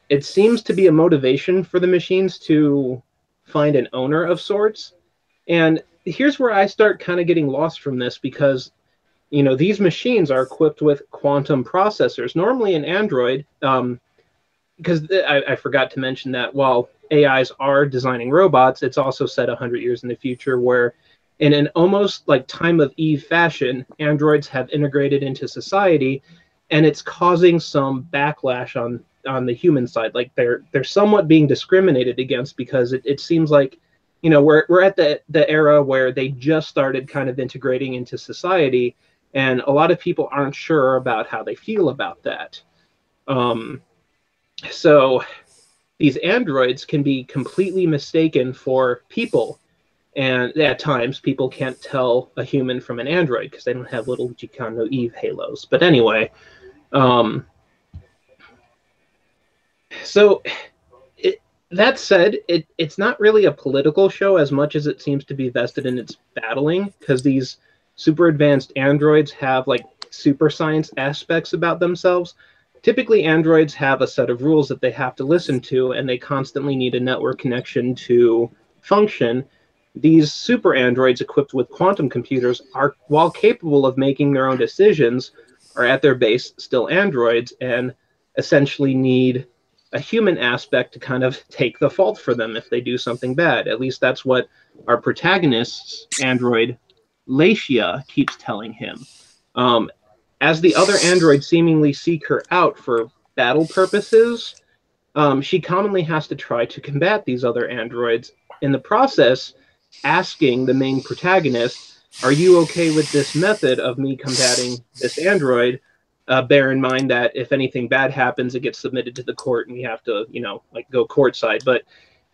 It seems to be a motivation for the machines to find an owner of sorts. And here's where I start kind of getting lost from this, because these machines are equipped with quantum processors. Normally an Android, because I forgot to mention that while AIs are designing robots, it's also set 100 years in the future where in an almost like time of Eve fashion, androids have integrated into society, and it's causing some backlash on the human side. Like they're somewhat being discriminated against because it seems like we're at the era where they just started kind of integrating into society, and a lot of people aren't sure about how they feel about that. So these androids can be completely mistaken for people, and at times people can't tell a human from an android because they don't have little Chicano Eve halos. But anyway, so that said, it's not really a political show as much as it seems to be vested in its battling, because these super advanced androids have like super science aspects about themselves. Typically, androids have a set of rules that they have to listen to, and they constantly need a network connection to function. These super androids equipped with quantum computers are, while capable of making their own decisions, are at their base still androids and essentially need a human aspect to kind of take the fault for them if they do something bad. At least that's what our protagonist's android, Latiia, keeps telling him. As the other androids seemingly seek her out for battle purposes, she commonly has to try to combat these other androids. In the process, asking the main protagonist, "Are you okay with this method of me combating this android? Bear in mind that if anything bad happens, it gets submitted to the court, and we have to, go courtside." But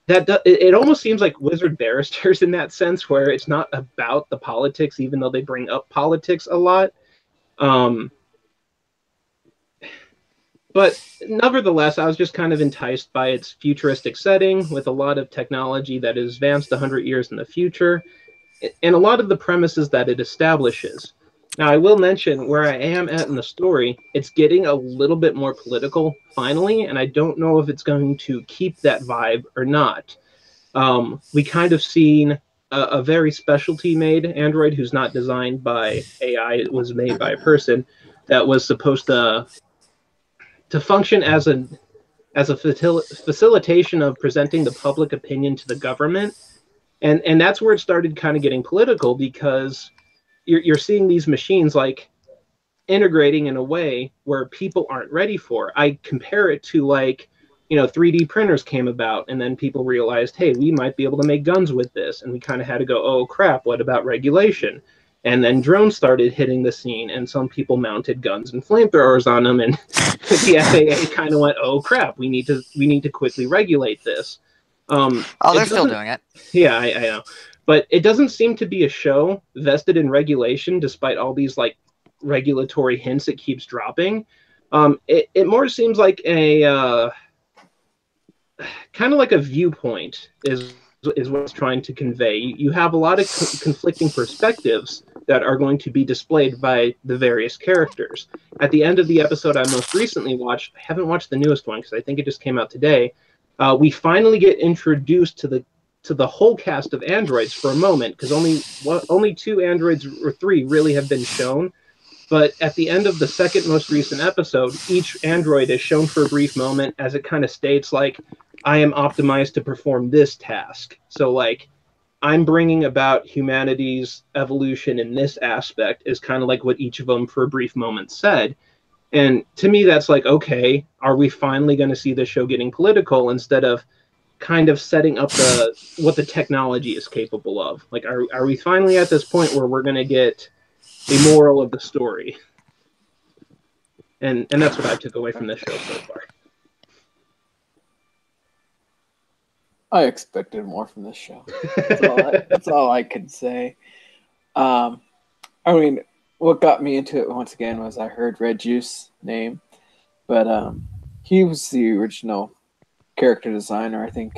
it almost seems like Wizard Barristers in that sense, where it's not about the politics, even though they bring up politics a lot. But nevertheless, I was just kind of enticed by its futuristic setting with a lot of technology that is advanced 100 years in the future, and a lot of the premises that it establishes. Now, I will mention where I am at in the story, it's getting a little bit more political finally, and I don't know if it's going to keep that vibe or not. We kind of seen a very specialty made android who's not designed by AI. It was made by a person that was supposed to function as a facilitation of presenting the public opinion to the government. And that's where it started kind of getting political, because you're seeing these machines like integrating in a way where people aren't ready for. I compare it to, like, 3D printers came about, and then people realized, hey, we might be able to make guns with this, and we kind of had to go, oh crap, what about regulation? And then drones started hitting the scene, and some people mounted guns and flamethrowers on them, and the FAA kind of went, oh crap, we need to quickly regulate this. They're still doing it. Yeah, I know, but it doesn't seem to be a show vested in regulation, despite all these like regulatory hints it keeps dropping. It more seems like a kind of like a viewpoint is what it's trying to convey. You have a lot of conflicting perspectives that are going to be displayed by the various characters. At the end of the episode I most recently watched, I haven't watched the newest one because I think it just came out today, we finally get introduced to the whole cast of androids for a moment, because only 2 androids or 3 really have been shown. But at the end of the second most recent episode, each android is shown for a brief moment, as it kind of states, like, I am optimized to perform this task. So, like, I'm bringing about humanity's evolution in this aspect, is kind of like what each of them for a brief moment said. And to me, that's like, okay, are we finally going to see the show getting political instead of kind of setting up what the technology is capable of? Like, are we finally at this point where we're going to get a moral of the story? And that's what I took away from this show so far. I expected more from this show. That's all I can say. I mean, what got me into it once again was I heard Red Juice name, but he was the original character designer. I think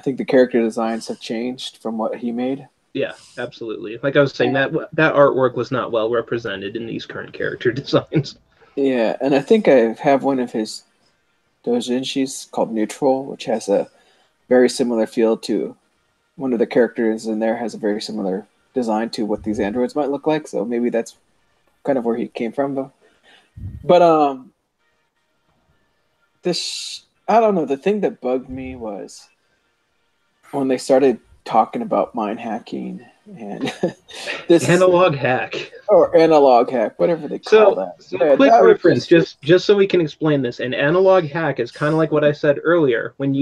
the character designs have changed from what he made. Yeah, absolutely. Like I was saying, that artwork was not well represented in these current character designs. Yeah, and I think I have one of his doujinshis called Neutral, which has a very similar feel to one of the characters in there, has a very similar design to what these androids might look like. So maybe that's kind of where he came from, though. But I don't know. The thing that bugged me was when they started talking about mind hacking and this analog hack, or analog hack, whatever they call that. So quick reference, just so we can explain this. An analog hack is kind of like what I said earlier. When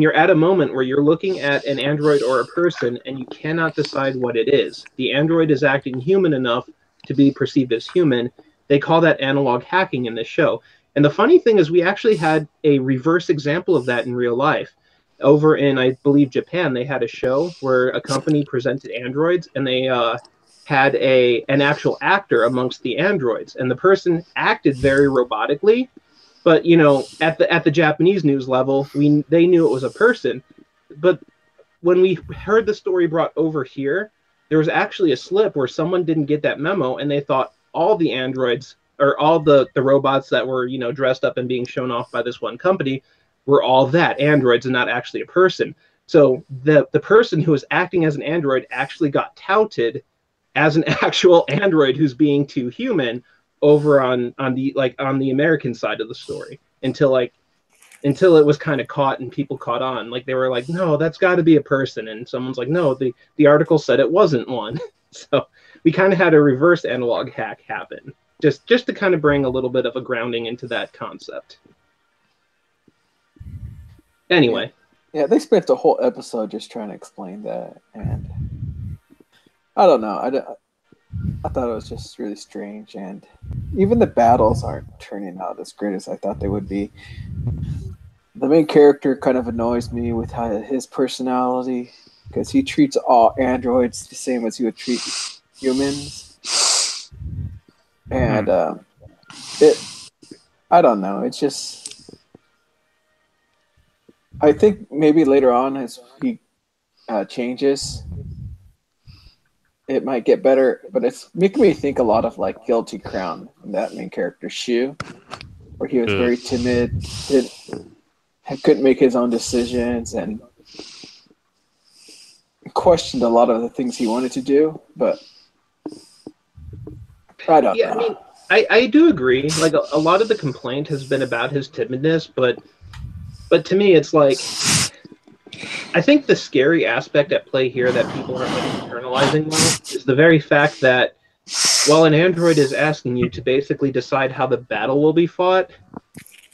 you're at a moment where you're looking at an android or a person and you cannot decide what it is, the android is acting human enough to be perceived as human. They call that analog hacking in this show. And the funny thing is, we actually had a reverse example of that in real life. Over in, I believe, Japan, they had a show where a company presented androids, and they had an actual actor amongst the androids, and the person acted very robotically. But at the Japanese news level, they knew it was a person. But when we heard the story brought over here, there was actually a slip where someone didn't get that memo, and they thought all the androids, or all the robots that were dressed up and being shown off by this one company, were all that androids and not actually a person. So the person who was acting as an android actually got touted as an actual android who's being too human over on the American side of the story, until it was kind of caught and people caught on. Like, they were like, no, that's got to be a person, and someone's like, no, the article said it wasn't one. So we kind of had a reverse analog hack happen, just to kind of bring a little bit of a grounding into that concept. Anyway. Yeah, they spent the whole episode just trying to explain that, and I don't know. I thought it was just really strange, and even the battles aren't turning out as great as I thought they would be. The main character kind of annoys me with his personality, because he treats all androids the same as he would treat humans. And I don't know, it's just, I think maybe later on as he changes, it might get better, but it's making me think a lot of like Guilty Crown, that main character Shu, where he was very timid, couldn't make his own decisions, and questioned a lot of the things he wanted to do, but I don't Yeah, know. I mean, I do agree. Like a lot of the complaint has been about his timidness, but to me, it's like I think the scary aspect at play here that people aren't like internalizing well is the very fact that while an android is asking you to basically decide how the battle will be fought,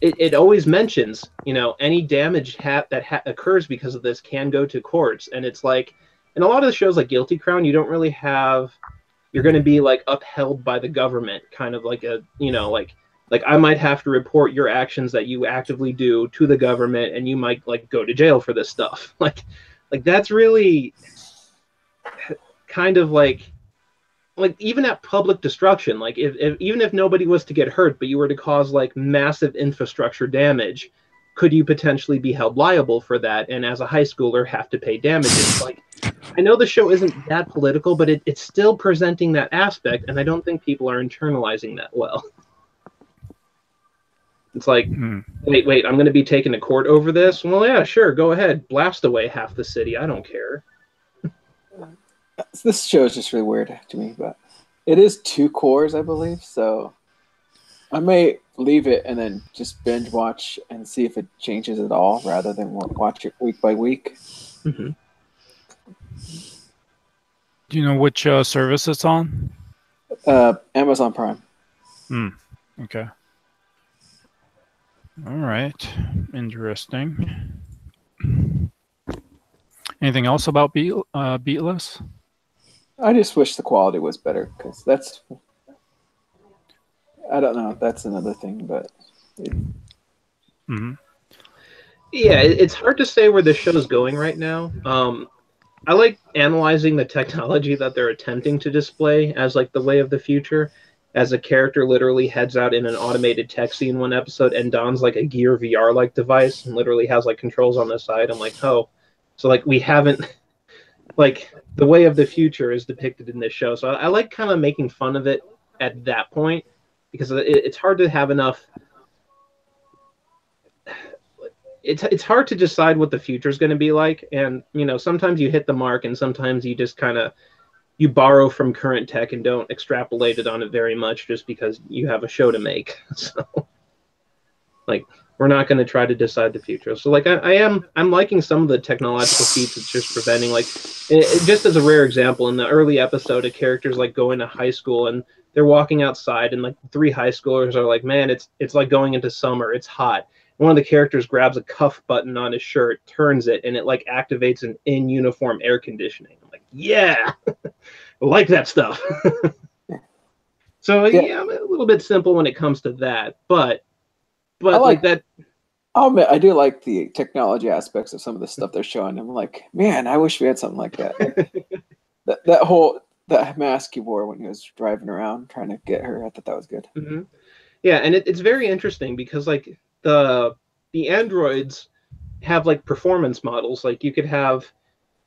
it always mentions, any damage that occurs because of this can go to courts. And it's like, in a lot of the shows like Guilty Crown, you don't really have, you're going to be like upheld by the government, kind of like a, like I might have to report your actions that you actively do to the government, and you might like go to jail for this stuff. Like that's really kind of like even at public destruction, like if even if nobody was to get hurt, but you were to cause like massive infrastructure damage, could you potentially be held liable for that? And as a high schooler, have to pay damages? Like, I know the show isn't that political, but it's still presenting that aspect, and I don't think people are internalizing that well. It's like, wait, I'm going to be taken to court over this? Well, yeah, sure, go ahead, blast away half the city. I don't care. This show is just really weird to me, but it is 2 cores, I believe, so I may leave it and then just binge watch and see if it changes at all rather than watch it week by week. Mm-hmm. Do you know which service it's on? Amazon Prime. Okay. All right. Interesting. Anything else about Beatless? I just wish the quality was better because that's, I don't know, that's another thing, but yeah, it's hard to say where the show's going right now. I like analyzing the technology that they're attempting to display as like the way of the future, as a character literally heads out in an automated tech scene one episode and dons like a Gear VR like device and literally has like controls on the side. I'm like, oh, so like we haven't, like the way of the future is depicted in this show. So I like kind of making fun of it at that point, because it's hard to have enough. It's hard to decide what the future is going to be like, and sometimes you hit the mark, and sometimes you just kind of you borrow from current tech and don't extrapolate it on it very much just because you have a show to make. So, like, we're not going to try to decide the future. So, like, I'm liking some of the technological feats it's just preventing. Like, just as a rare example, in the early episode, a character's like going to high school and they're walking outside, and like 3 high schoolers are like, "Man, it's like going into summer. It's hot." One of the characters grabs a cuff button on his shirt, turns it, and it like activates an in-uniform air conditioning. I'm like, yeah, I like that stuff. So yeah, I'm a little bit simple when it comes to that, but I like that. I'll admit, I do like the technology aspects of some of the stuff they're showing. I'm like, man, I wish we had something like that. Like, that mask he wore when he was driving around trying to get her, I thought that was good. Mm-hmm. Yeah, and it's very interesting because like the androids have like performance models. Like you could have,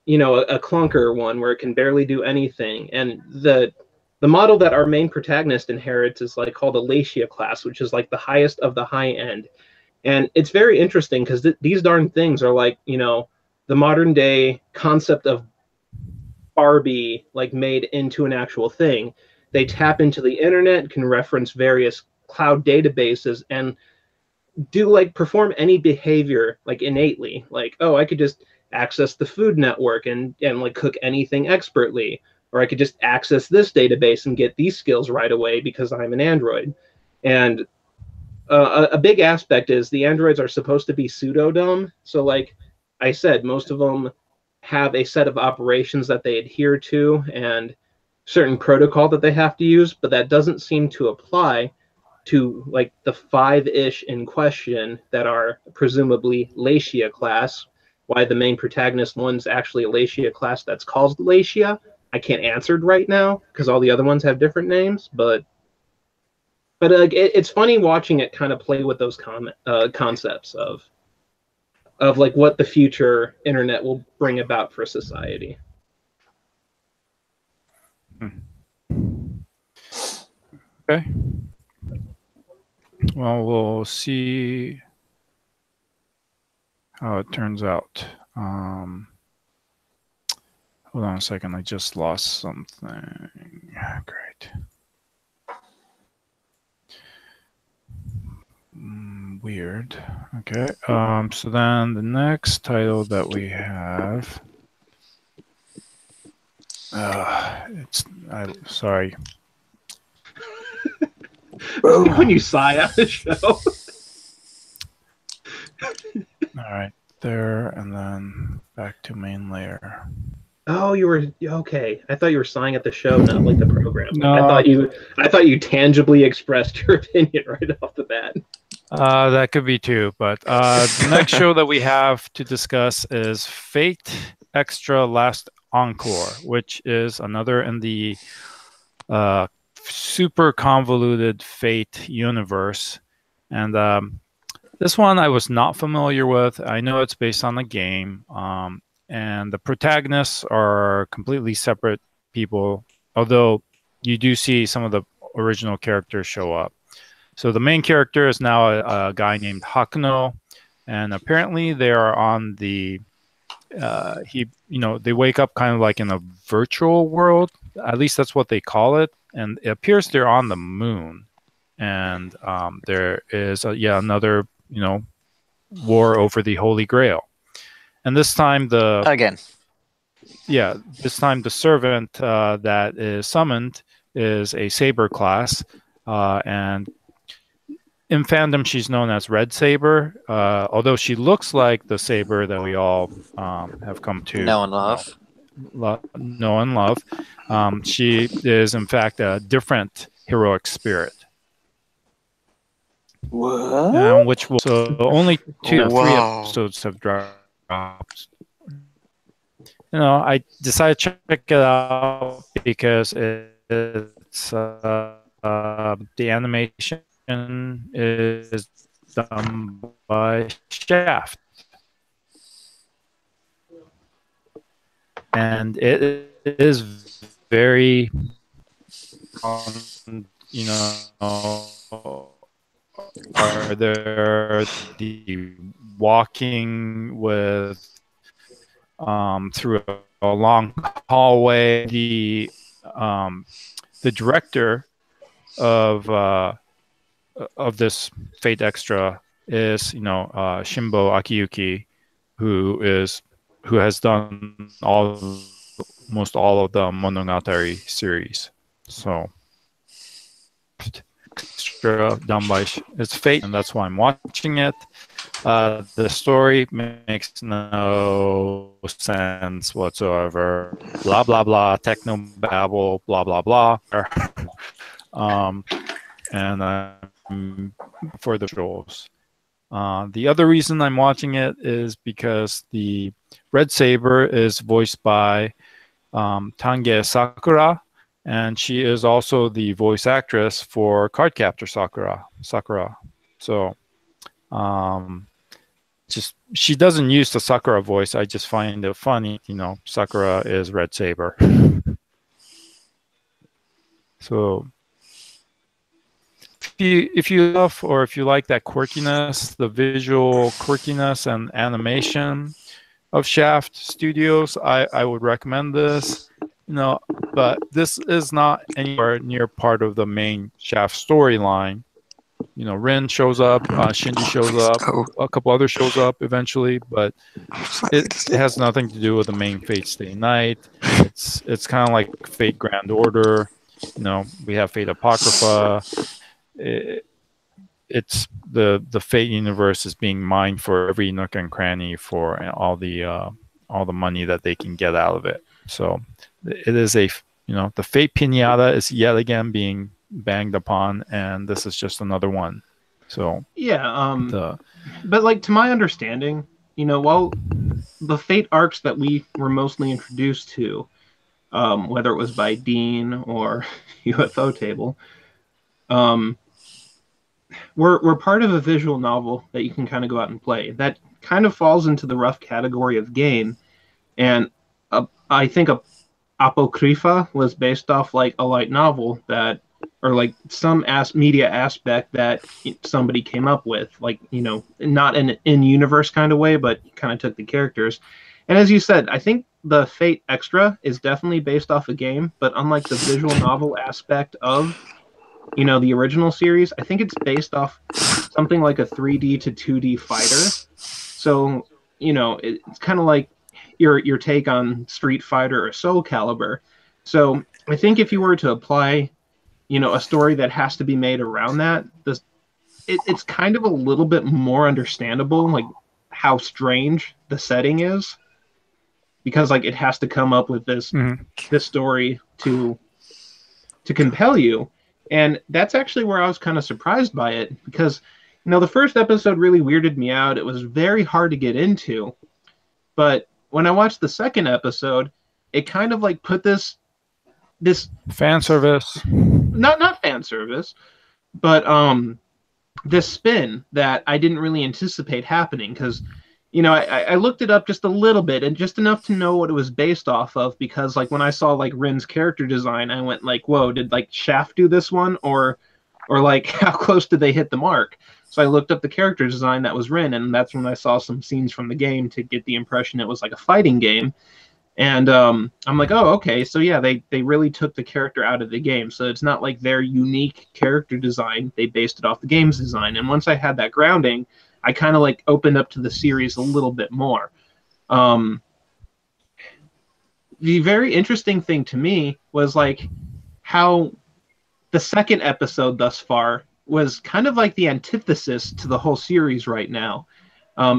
a clunker one where it can barely do anything, and the model that our main protagonist inherits is like called a Latia class, which is like the highest of the high end. And it's very interesting because these darn things are like, the modern day concept of Barbie, like made into an actual thing. They tap into the internet, can reference various cloud databases, and do like perform any behavior like innately. Like, oh, I could just access the Food Network and like cook anything expertly, or I could just access this database and get these skills right away because I'm an android. And a big aspect is the androids are supposed to be pseudo dumb. So like I said, most of them have a set of operations that they adhere to and certain protocol that they have to use, but that doesn't seem to apply to like the 5-ish in question that are presumably Latia class. Why the main protagonist one's actually a Latia class that's called Latia, I can't answer right now because all the other ones have different names. But it's funny watching it kind of play with those concepts of like what the future internet will bring about for society. Okay. Well, we'll see how it turns out. Hold on a second. I just lost something. Great. Weird. Okay. So then the next title that we have. Sorry. When you sigh on the show. All right. There, and then back to main layer. Oh, you were okay. I thought you were sighing at the show, not like the program. No. I thought you tangibly expressed your opinion right off the bat. That could be too, but the next show that we have to discuss is Fate Extra Last Encore, which is another in the super convoluted Fate universe. And this one I was not familiar with. I know it's based on the game, and the protagonists are completely separate people, although you do see some of the original characters show up. So the main character is now a guy named Hakuno, and apparently they are on the they wake up kind of like in a virtual world. At least that's what they call it, and it appears they're on the moon, and there is another war over the Holy Grail, and this time the servant that is summoned is a saber class, and in fandom, she's known as Red Saber, although she looks like the Saber that we all have come to know and love. Know and love. She is, in fact, a different heroic spirit. What? Which will only 3 episodes have dropped. I decided to check it out because it's the animation is done by Shaft, and it is very are there the walking with through a long hallway. The director of this Fate Extra is Shimbo Akiyuki, who has done almost all of the Monogatari series. So Extra done by it's Fate, and that's why I'm watching it. The story makes no sense whatsoever. Blah blah blah, techno babble, blah blah blah. And for the shows. The other reason I'm watching it is because the Red Saber is voiced by Tange Sakura, and she is also the voice actress for Cardcaptor Sakura. So, she doesn't use the Sakura voice. I just find it funny. Sakura is Red Saber. So, if you love or if you like that quirkiness, the visual quirkiness and animation of Shaft Studios, I would recommend this. But this is not anywhere near part of the main Shaft storyline. Rin shows up, Shinji shows up, a couple other shows up eventually, but it has nothing to do with the main Fate Stay Night. It's kind of like Fate Grand Order. We have Fate Apocrypha. It's the Fate universe is being mined for every nook and cranny for all the money that they can get out of it. So it is the Fate pinata is yet again being banged upon, and this is just another one. So but like to my understanding, while the Fate arcs that we were mostly introduced to, whether it was by Dean or UFO Table, we're part of a visual novel that you can kind of go out and play. That kind of falls into the rough category of game, and I think Apocrypha was based off like a light novel that, or like some media aspect that somebody came up with, like not in universe kind of way, but kind of took the characters. And as you said, I think the Fate Extra is definitely based off a game, but unlike the visual novel aspect of, the original series, I think it's based off something like a 3D to 2D fighter. So, it's kind of like your take on Street Fighter or Soul Calibur. So I think if you were to apply, a story that has to be made around that, it's kind of a little bit more understandable, like how strange the setting is, because like it has to come up with this story to compel you. And that's actually where I was kind of surprised by it, because the first episode really weirded me out. It was very hard to get into, but when I watched the second episode, it kind of like put this fan service, not fan service, but this spin that I didn't really anticipate happening, because I looked it up just a little bit, and just enough to know what it was based off of, because like when I saw like Rin's character design, I went like, whoa, did like Shaft do this one, or like how close did they hit the mark? So I looked up the character design that was Rin, and that's when I saw some scenes from the game to get the impression it was like a fighting game. And I'm like, oh, okay, so yeah, they really took the character out of the game. So it's not like their unique character design. They based it off the game's design. And once I had that grounding, I kind of like opened up to the series a little bit more. The very interesting thing to me was like how the second episode thus far was kind of like the antithesis to the whole series right now.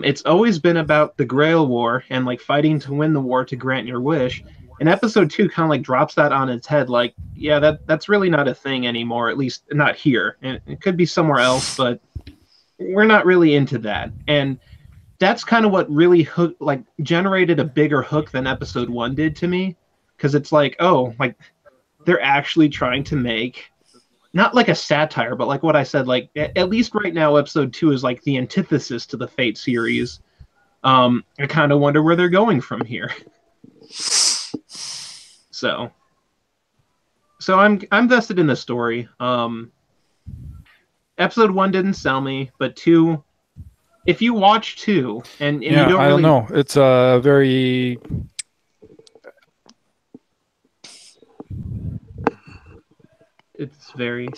It's always been about the Grail War and like fighting to win the war to grant your wish. And episode 2 kind of like drops that on its head. Like, yeah, that's really not a thing anymore, at least not here. And it could be somewhere else, but we're not really into that. And that's kind of what really generated a bigger hook than episode 1 did to me. Because it's like, oh, like they're actually trying to make not like a satire, but like what I said, like at least right now, episode 2 is like the antithesis to the Fate series. I kind of wonder where they're going from here. So I'm vested in the story. Episode 1 didn't sell me, but 2, if you watch 2 and yeah, you don't I really don't know, it's a very It's very.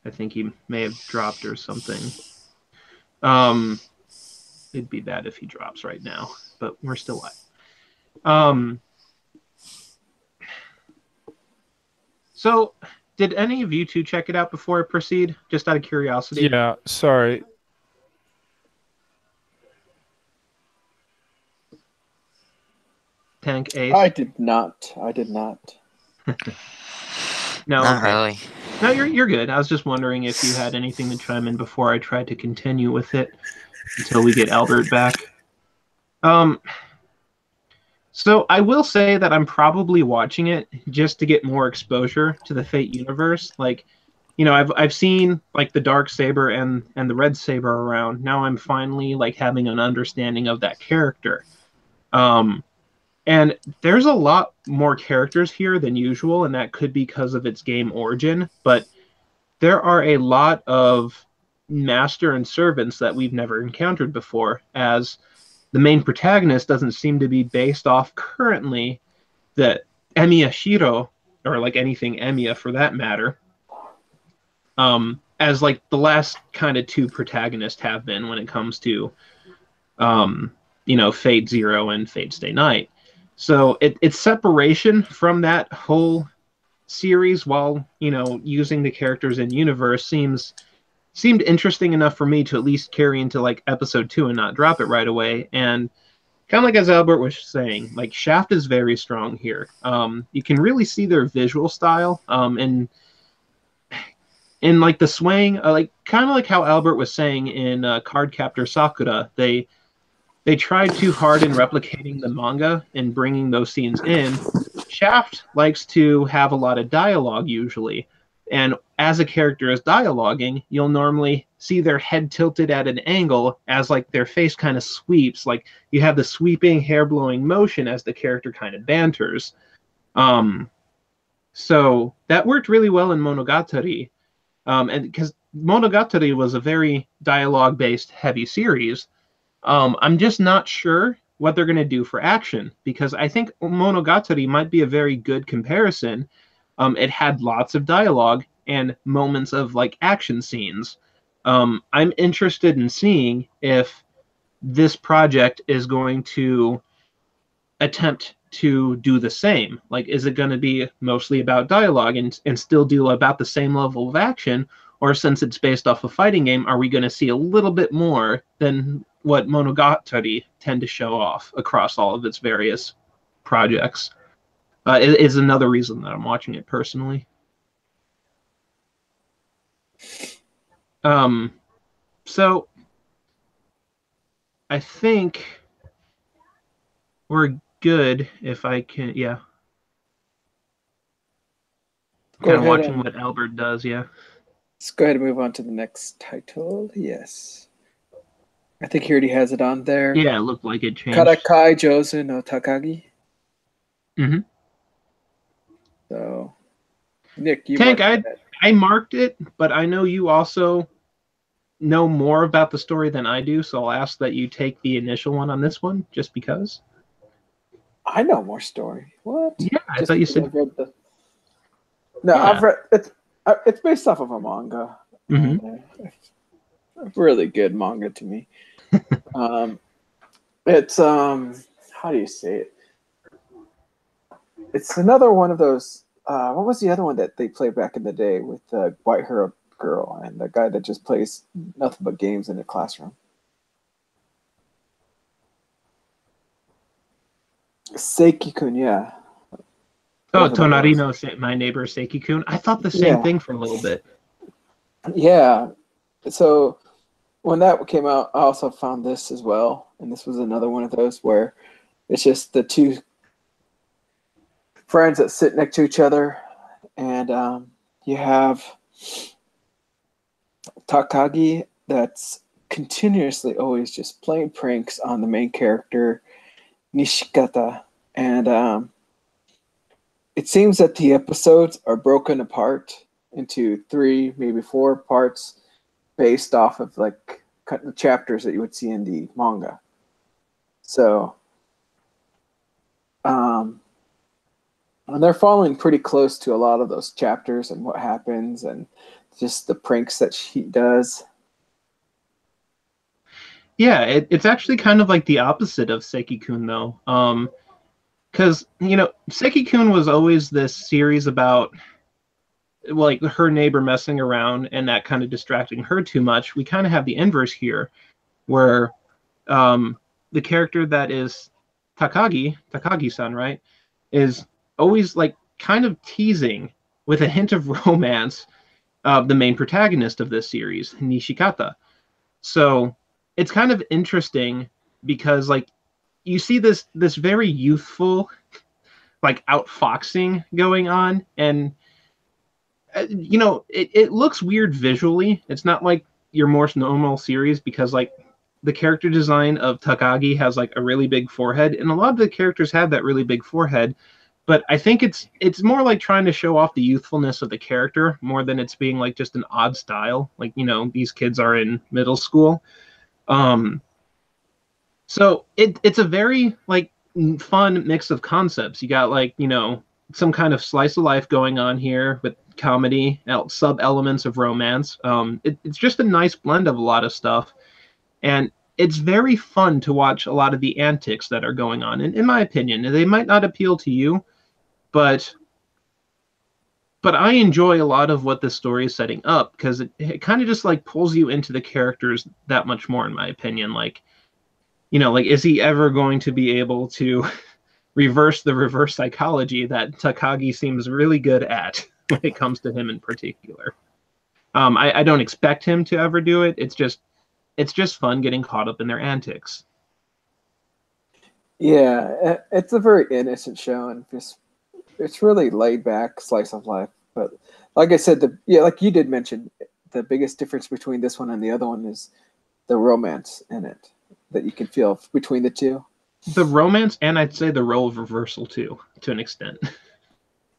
I think he may have dropped or something. It'd be bad if he drops right now, but we're still live. So, did any of you two check it out before I proceed? Just out of curiosity. Yeah, sorry. Tank Ace. I did not. No, Not okay. really. No, you're good. I was just wondering if you had anything to chime in before I tried to continue with it until we get Albert back. So I will say that I'm probably watching it just to get more exposure to the Fate universe. Like, I've seen like the Dark Saber and the Red Saber around. Now I'm finally like having an understanding of that character. And there's a lot more characters here than usual, and that could be because of its game origin. But there are a lot of master and servants that we've never encountered before, as the main protagonist doesn't seem to be based off currently the Emiya Shiro, or like anything Emiya for that matter, as like the last kind of 2 protagonists have been when it comes to, Fate Zero and Fate Stay Night. So it's separation from that whole series while, using the characters in universe seemed interesting enough for me to at least carry into like episode 2 and not drop it right away. And kind of like as Albert was saying, like Shaft is very strong here. You can really see their visual style and in like the swaying, like kind of like how Albert was saying in Cardcaptor Sakura, they tried too hard in replicating the manga and bringing those scenes in. Shaft likes to have a lot of dialogue usually. And as a character is dialoguing, you'll normally see their head tilted at an angle as like their face kind of sweeps. Like you have the sweeping hair blowing motion as the character kind of banters. So that worked really well in Monogatari. And because Monogatari was a very dialogue based heavy series, I'm just not sure what they're going to do for action, because I think Monogatari might be a very good comparison. It had lots of dialogue and moments of like action scenes. I'm interested in seeing if this project is going to attempt to do the same. Like, is it going to be mostly about dialogue and still do about the same level of action? Or since it's based off a fighting game, are we going to see a little bit more than what Monogatari tend to show off across all of its various projects? It is another reason that I'm watching it personally. So I think we're good if I can, yeah. Go Kind of ahead watching and what Albert does, yeah. let's go ahead and move on to the next title. Yes. I think he already has it on there. Yeah, it looked like it changed. Karakai Jozu no Takagi. Mm-hmm. So, Nick, you Tank, marked that. I marked it, but I know you also know more about the story than I do, so I'll ask that you take the initial one on this one, just because. I know more story. What? Yeah, I Just thought you because said. I've read the. No, Yeah. I've read it's based off of a manga. Mhm. And, a really good manga to me. It's how do you say it? It's another one of those. What was the other one that they played back in the day with the white hair girl and the guy that just plays nothing but games in the classroom? Seiki-kun, yeah. Oh, Whatever that was. Tonarino, my neighbor Seiki-kun. I thought the same Yeah. thing for a little bit. Yeah. So when that came out, I also found this as well, and this was another one of those where it's just the two friends that sit next to each other, and you have Takagi that's continuously always just playing pranks on the main character, Nishikata, and it seems that the episodes are broken apart into 3, maybe 4 parts based off of like the chapters that you would see in the manga. So, and they're following pretty close to a lot of those chapters and what happens and just the pranks that she does. Yeah, it's actually kind of like the opposite of Seiki-kun, though. Because, Seiki-kun was always this series about like her neighbor messing around and that kind of distracting her too much. We kind of have the inverse here, where the character that is Takagi-san, right, is always like kind of teasing with a hint of romance the main protagonist of this series, Nishikata. So it's kind of interesting because like you see this very youthful like outfoxing going on, and it looks weird visually. It's not like your more normal series because like the character design of Takagi has like a really big forehead, and a lot of the characters have that really big forehead. But I think it's more like trying to show off the youthfulness of the character more than it's being like just an odd style. Like, these kids are in middle school. So it's a very like fun mix of concepts. You got like, some kind of slice of life going on here with comedy, sub elements of romance. It's just a nice blend of a lot of stuff. And it's very fun to watch a lot of the antics that are going on. And in my opinion, they might not appeal to you, but I enjoy a lot of what this story is setting up because it kind of just like pulls you into the characters that much more, in my opinion. Like, like, is he ever going to be able to reverse the reverse psychology that Takagi seems really good at when it comes to him in particular? I don't expect him to ever do it. It's just fun getting caught up in their antics. Yeah, it's a very innocent show, and it's really laid back slice of life. But like I said, like you did mention, the biggest difference between this one and the other one is the romance in it that you can feel between the two. The romance, and I'd say the role of reversal too, to an extent.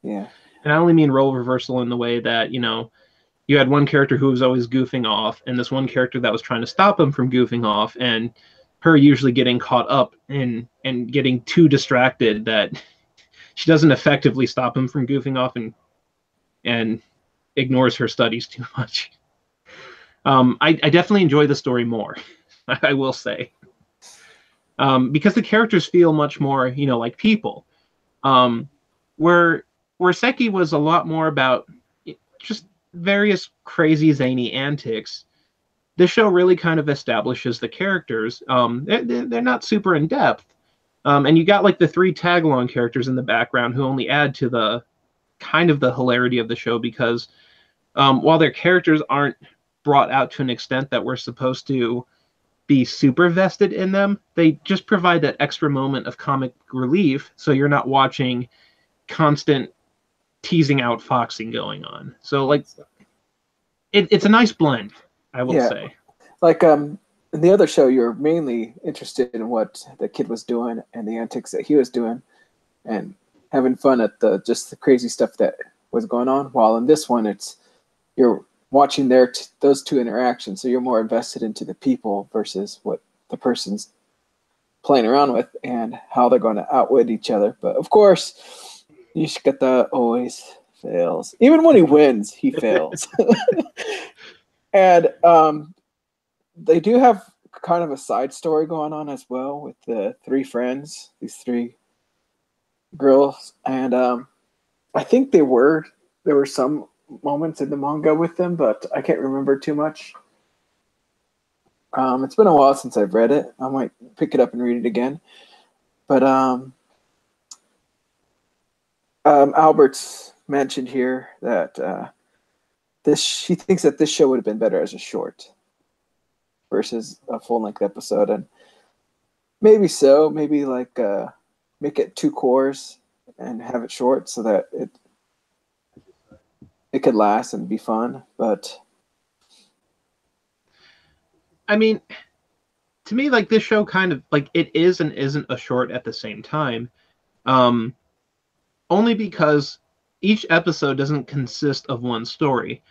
Yeah. And I only mean role reversal in the way that, you had one character who was always goofing off, and this one character that was trying to stop him from goofing off, and her usually getting caught up in and getting too distracted that she doesn't effectively stop him from goofing off and ignores her studies too much. I definitely enjoy the story more, I will say, because the characters feel much more, like people. Where Seki was a lot more about just various crazy zany antics. This show really kind of establishes the characters. They're not super in depth, and you got like the 3 tag-along characters in the background who only add to the kind of the hilarity of the show because while their characters aren't brought out to an extent that we're supposed to be super vested in them, they just provide that extra moment of comic relief, so you're not watching constant teasing out foxing going on. So like it's a nice blend, I will say. Like in the other show, you're mainly interested in what the kid was doing and the antics that he was doing and having fun at the crazy stuff that was going on. While in this one, you're watching those 2 interactions, so you're more invested into the people versus what the person's playing around with and how they're going to outwit each other. But of course, Nishikata always fails. Even when he wins, he fails. And they do have kind of a side story going on as well with the 3 friends, these 3 girls, and I think there were some moments in the manga with them, but I can't remember too much. It's been a while since I've read it. I might pick it up and read it again. But Albert's mentioned here that she thinks that this show would have been better as a short versus a full-length episode, and maybe so. Maybe like make it 2 cores and have it short so that it could last and be fun. But I mean, to me, like this show kind of like it is and isn't a short at the same time, only because each episode doesn't consist of one story.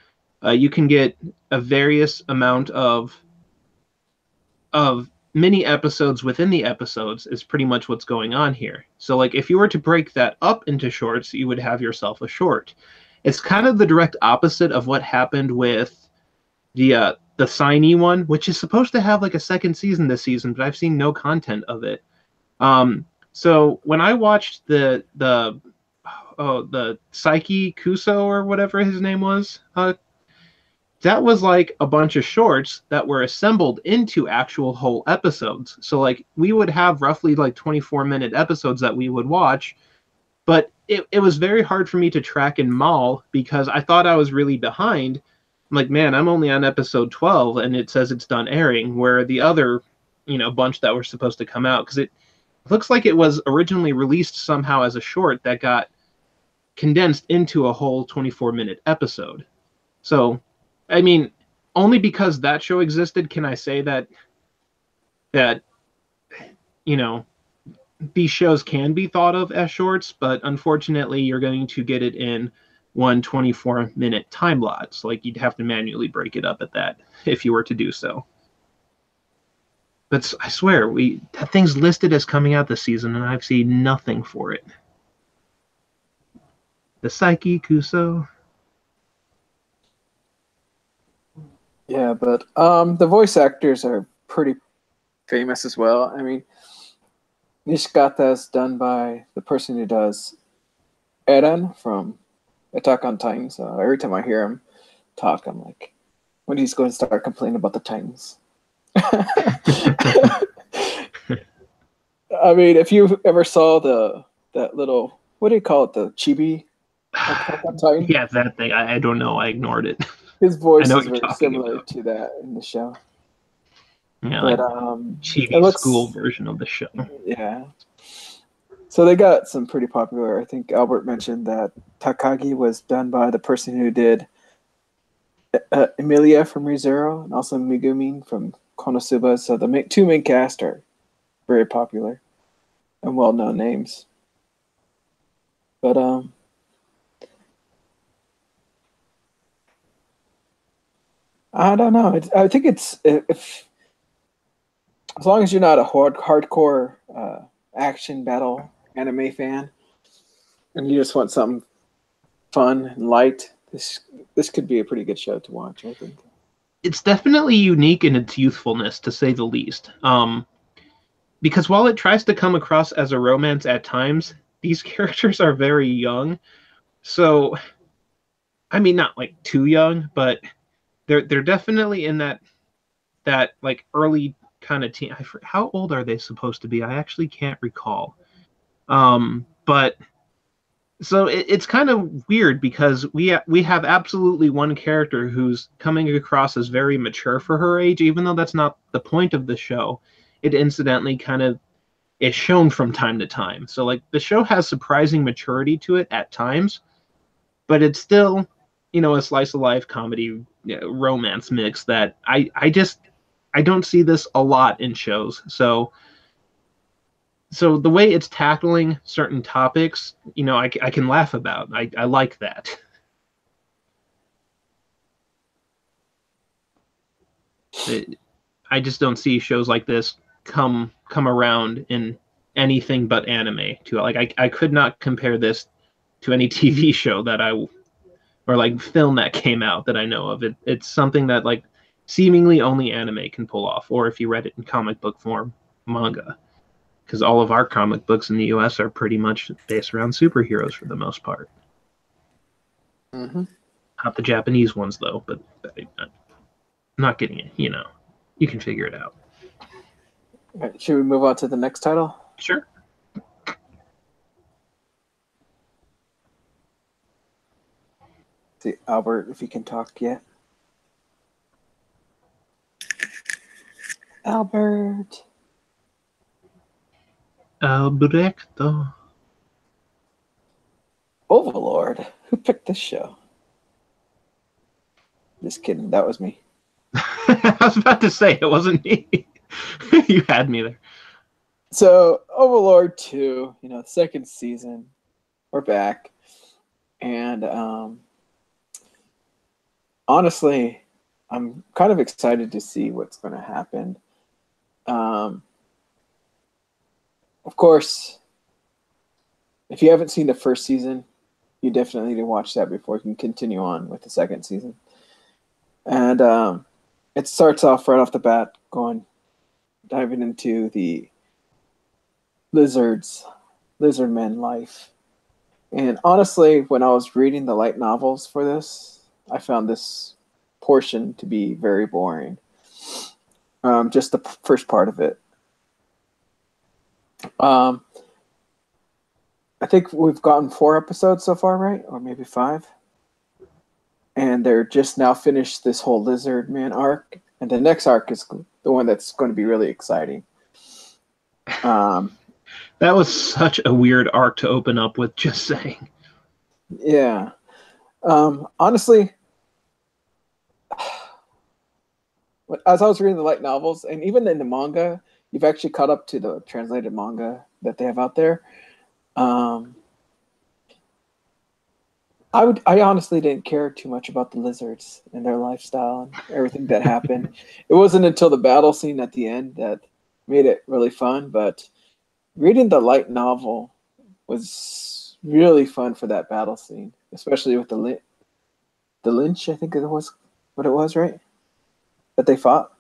You can get a various amount of mini episodes within the episodes is pretty much what's going on here. So like if you were to break that up into shorts, you would have yourself a short. It's kind of the direct opposite of what happened with the Signee one, which is supposed to have like a 2nd season this season, but I've seen no content of it. So when I watched the Psyche Kuso or whatever his name was, that was like a bunch of shorts that were assembled into actual whole episodes. So like we would have roughly like 24-minute episodes that we would watch, but it was very hard for me to track in Mall because I thought I was really behind. I'm like, man, I'm only on episode 12 and it says it's done airing, where the other, bunch that were supposed to come out, because it looks like it was originally released somehow as a short that got condensed into a whole 24-minute episode. So, I mean, only because that show existed can I say that these shows can be thought of as shorts, but unfortunately you're going to get it in one 24-minute time lots. Like you'd have to manually break it up at that if you were to do so. But I swear, that thing's listed as coming out this season and I've seen nothing for it. The Psyche Kuso. yeah, but the voice actors are pretty famous as well. I mean, Nishikata is done by the person who does Eren from Attack on Titan. So every time I hear him talk, I'm like, when he's going to start complaining about the Titans. I mean, if you ever saw that little, what do you call it, the chibi Attack on Titan? Yeah, that thing. I don't know. I ignored it. His voice is very similar to that in the show. Yeah, but like chibi school version of the show. Yeah. So they got some pretty popular. I think Albert mentioned that Takagi was done by the person who did Emilia from ReZero and also Megumin from Konosuba. So the 2 main cast are very popular and well-known names. But I don't know. I think it's if as long as you're not a hardcore action battle anime fan, and you just want something fun and light, this could be a pretty good show to watch, I think. It's definitely unique in its youthfulness, to say the least. Because while it tries to come across as a romance at times, these characters are very young. So, I mean, not like too young, but they're definitely in that like early kind of teen. How old are they supposed to be? I actually can't recall. But so it's kind of weird because we have absolutely one character who's coming across as very mature for her age, even though that's not the point of the show. It incidentally kind of is shown from time to time. So like the show has surprising maturity to it at times, but it's still, a slice of life comedy, romance mix that I don't see this a lot in shows. So the way it's tackling certain topics, I can laugh about. I like that. I just don't see shows like this come around in anything but anime to it. Like I could not compare this to any TV show or like film that came out that I know of. It's something that like seemingly only anime can pull off, or if you read it in comic book form, manga. Because all of our comic books in the U.S. are pretty much based around superheroes for the most part. Mm-hmm. Not the Japanese ones, though, but I'm not getting it. You can figure it out. Right, should we move on to the next title? Sure. See, Albert, if you can talk yet. Albert. Alberto. Overlord. Who picked this show? Just kidding. That was me. I was about to say it wasn't me. You had me there. So Overlord 2, the second season, we're back, and honestly, I'm kind of excited to see what's going to happen. Of course, if you haven't seen the first season, you definitely need to watch that before you can continue on with the second season. And it starts off right off the bat, diving into the lizardmen life. And honestly, when I was reading the light novels for this, I found this portion to be very boring. Just the first part of it. I think we've gotten 4 episodes so far, right? Or maybe 5. And they're just now finished this whole lizard man arc. And the next arc is the one that's going to be really exciting. That was such a weird arc to open up with, just saying. Yeah. Honestly, as I was reading the light novels, and even in the manga, you've actually caught up to the translated manga that they have out there. I honestly didn't care too much about the lizards and their lifestyle and everything that happened. It wasn't until the battle scene at the end that made it really fun, but reading the light novel was really fun for that battle scene, especially with the lynch, I think it was what it was, right? That they fought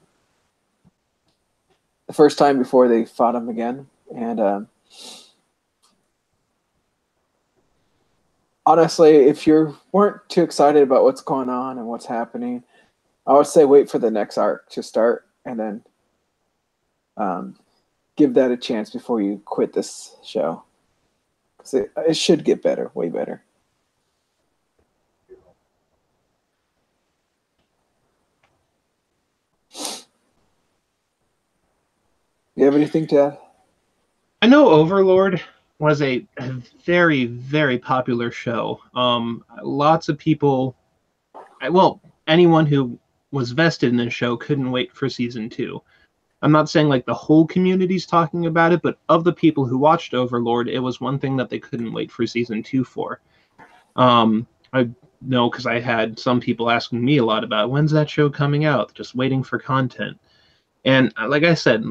the first time before they fought him again. And honestly, if you weren't too excited about what's going on and what's happening, I would say wait for the next arc to start and then give that a chance before you quit this show. Because it should get better, way better. You have anything to add? I know Overlord was a very, very popular show. Lots of people, anyone who was vested in this show couldn't wait for season 2. I'm not saying like the whole community's talking about it, but of the people who watched Overlord, it was one thing that they couldn't wait for season 2 for. I know because I had some people asking me a lot about when's that show coming out, just waiting for content. And like I said,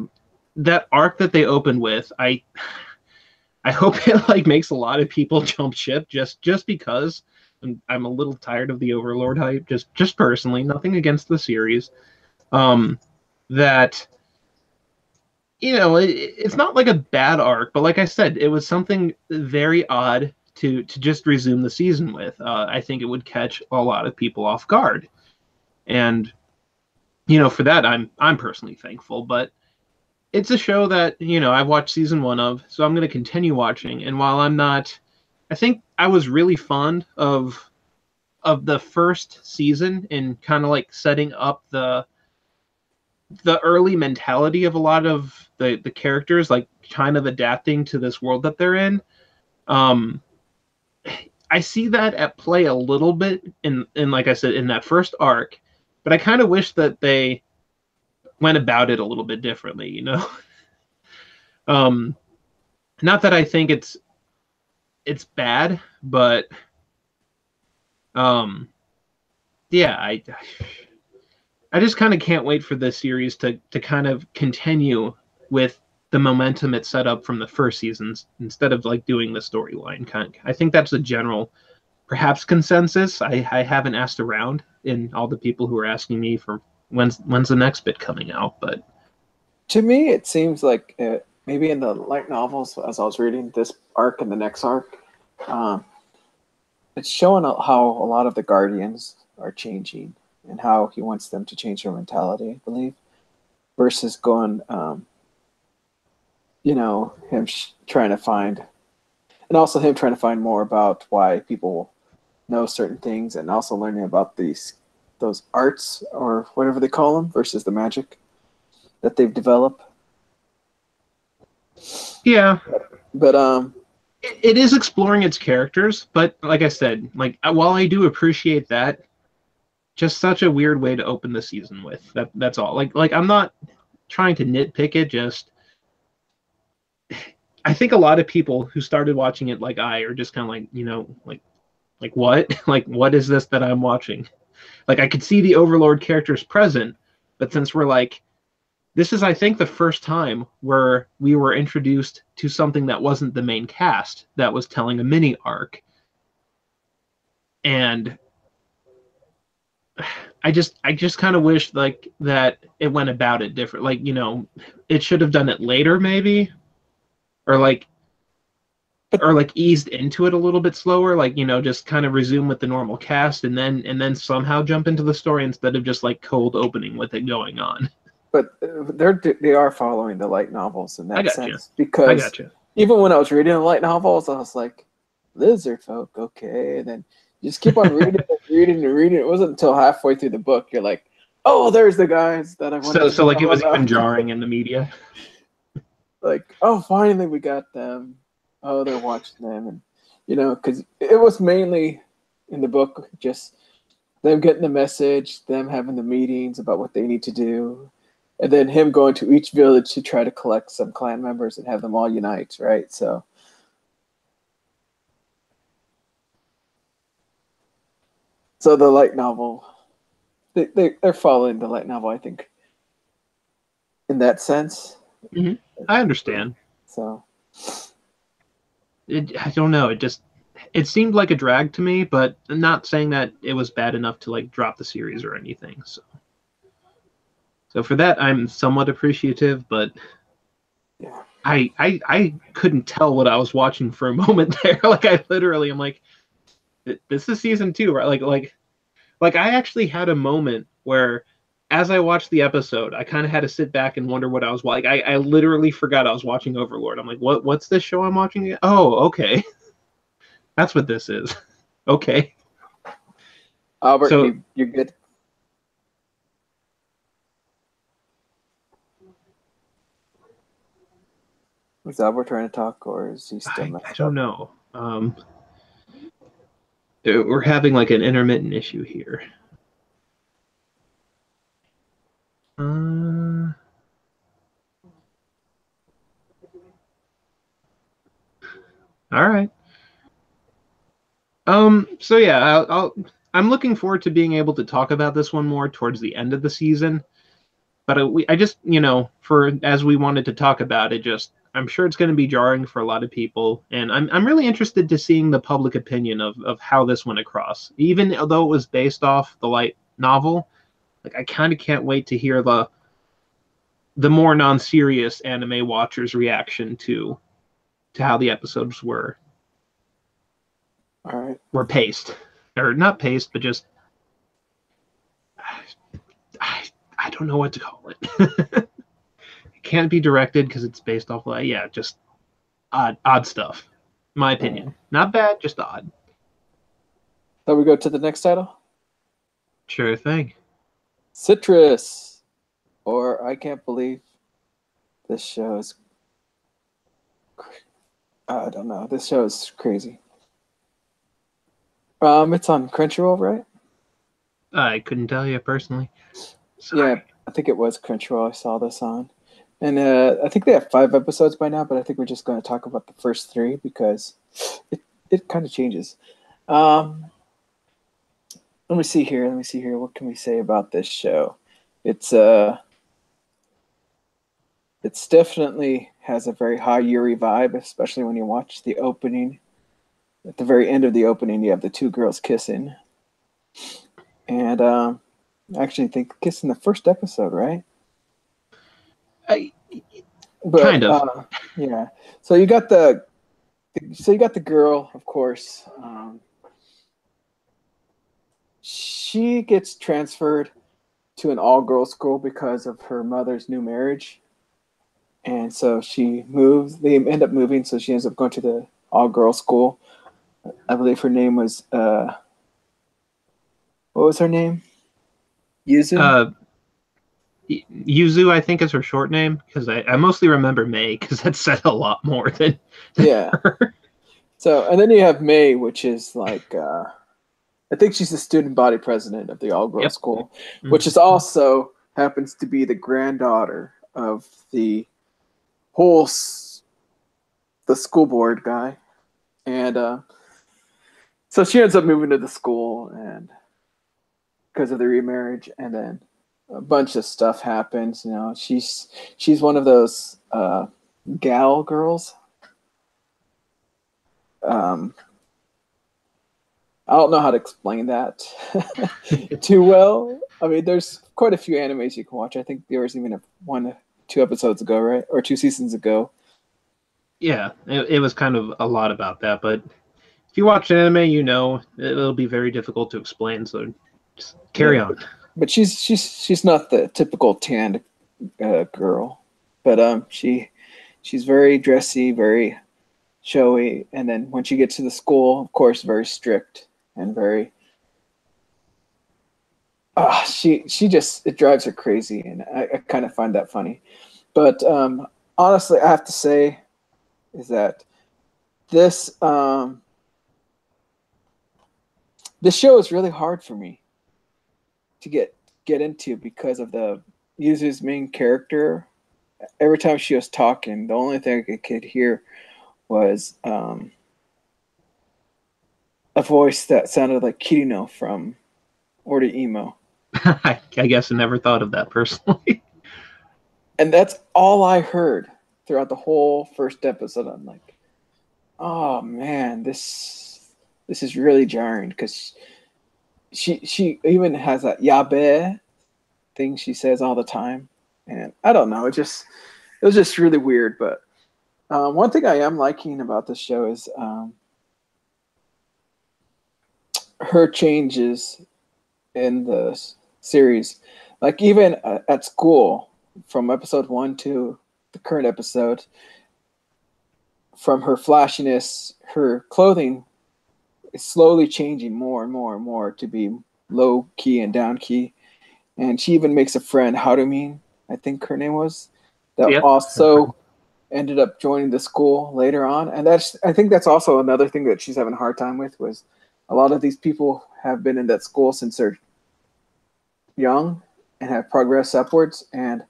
that arc that they opened with, I hope it like makes a lot of people jump ship just because I'm a little tired of the Overlord hype. Just personally, nothing against the series. That it's not like a bad arc, but like I said, it was something very odd to just resume the season with. I think it would catch a lot of people off guard, and for that I'm personally thankful. But it's a show that I've watched season 1 of, so I'm going to continue watching. And while I think I was really fond of the first season and kind of like setting up the early mentality of a lot of the characters, like kind of adapting to this world that they're in. I see that at play a little bit in like I said, in that first arc, but I kind of wish that they went about it a little bit differently. Not that I think it's bad, but yeah, I just kind of can't wait for this series to kind of continue with the momentum it set up from the first seasons instead of like doing the storyline I think that's a general perhaps consensus. I haven't asked around in all the people who are asking me for when's the next bit coming out, but to me it seems like maybe in the light novels, as I was reading this arc and the next arc, it's showing how a lot of the Guardians are changing and how he wants them to change their mentality, I believe, versus going, him trying to find, and also him trying to find more about why people know certain things, and also learning about those arts or whatever they call them versus the magic that they've developed. Yeah, but it is exploring its characters, but like I said, like while I do appreciate that, just such a weird way to open the season with. That's all. Like I'm not trying to nitpick it, just I think a lot of people who started watching it like I are just kind of like like what? Like what is this that I'm watching? Like I could see the Overlord characters present, but since we're like this is, I think, the first time where we were introduced to something that wasn't the main cast, that was telling a mini arc. And I just kind of wish like that it went about it different. Like, it should have done it later maybe, or like eased into it a little bit slower, like, just kind of resume with the normal cast and then somehow jump into the story instead of just like cold opening with it going on. But they are following the light novels in that sense. Because I gotcha. Even when I was reading the light novels, I was like, lizard folk, okay. And then you just keep on reading and reading and reading. It wasn't until halfway through the book you're like, oh, there's the guys that I wanted so like it was even jarring in the media. Like, oh, finally we got them. Oh, they're watching them. And, because it was mainly in the book just them getting the message, them having the meetings about what they need to do. And then him going to each village to try to collect some clan members and have them all unite, right? So the light novel, they're following the light novel, I think, in that sense. Mm-hmm. I understand. So I don't know. It seemed like a drag to me, but not saying that it was bad enough to like drop the series or anything. So for that, I'm somewhat appreciative, but yeah, I couldn't tell what I was watching for a moment there. Like I literally, I'm like, this is season 2, right? Like I actually had a moment where, as I watched the episode, I kind of had to sit back and wonder what I was watching. I literally forgot I was watching Overlord. I'm like, what's this show I'm watching? Oh, okay, that's what this is. Okay, Albert, so, you're good. Is Albert trying to talk, or is he still? I don't know. We're having like an intermittent issue here. All right. So yeah, I'm looking forward to being able to talk about this one more towards the end of the season. But I just, for as we wanted to talk about it, just I'm sure it's going to be jarring for a lot of people, and I'm really interested to seeing the public opinion of how this went across. Even though it was based off the light novel, like I kind of can't wait to hear the more non-serious anime watchers' reaction to how the episodes All right. were paced, or not paced, but just I don't know what to call it. It can't be directed because it's based off just odd stuff. My opinion, not bad, just odd. So we go to the next title. Sure thing. Citrus, or I can't believe this show is. I don't know. This show is crazy. It's on Crunchyroll, right? I couldn't tell you personally. Sorry. Yeah, I think it was Crunchyroll. I saw this on, and I think they have 5 episodes by now. But I think we're just going to talk about the first 3 because it kind of changes. Let me see here. What can we say about this show? It's definitely has a very high Yuri vibe, especially when you watch the opening. At the very end of the opening, you have the 2 girls kissing, and I actually think kissing the first episode, right? Kind of. Yeah. So you got the girl, of course. She gets transferred to an all-girls school because of her mother's new marriage. And so she moves. They end up moving, so she ends up going to the all-girls school. I believe her name was what was her name? Yuzu? Yuzu, I think, is her short name, because I mostly remember May, because that said a lot more than Yeah. her. So, and then you have May, which is like I think she's the student body president of the all-girls school, which is also happens to be the granddaughter of the the school board guy. And so she ends up moving to the school and because of the remarriage, and then a bunch of stuff happens. She's one of those gal girls. I don't know how to explain that too well. I mean, there's quite a few animes you can watch. I think there was even 2 episodes ago, right? Or 2 seasons ago. Yeah, it was kind of a lot about that, but if you watch anime, it'll be very difficult to explain, so just carry on. But she's not the typical tanned girl, but she's very dressy, very showy, and then when she gets to the school, of course, very strict and very. She just, it drives her crazy, and I kind of find that funny. But honestly, I have to say, is that this this show is really hard for me to get into because of the Yuzu's main character. Every time she was talking, the only thing I could hear was a voice that sounded like Kirino from OreAni. I guess I never thought of that personally. And that's all I heard throughout the whole first episode. I'm like, oh man, this is really jarring because she even has that yabe thing she says all the time, and I don't know, it was just really weird. But one thing I am liking about this show is her changes in the series, like even at school from episode 1 to the current episode. From her flashiness, her clothing is slowly changing more and more and more to be low key and down key. And she even makes a friend, Harumin, I think her name was, that also ended up joining the school later on. And I think that's also another thing that she's having a hard time with, was a lot of these people have been in that school since they're young and have progressed upwards. And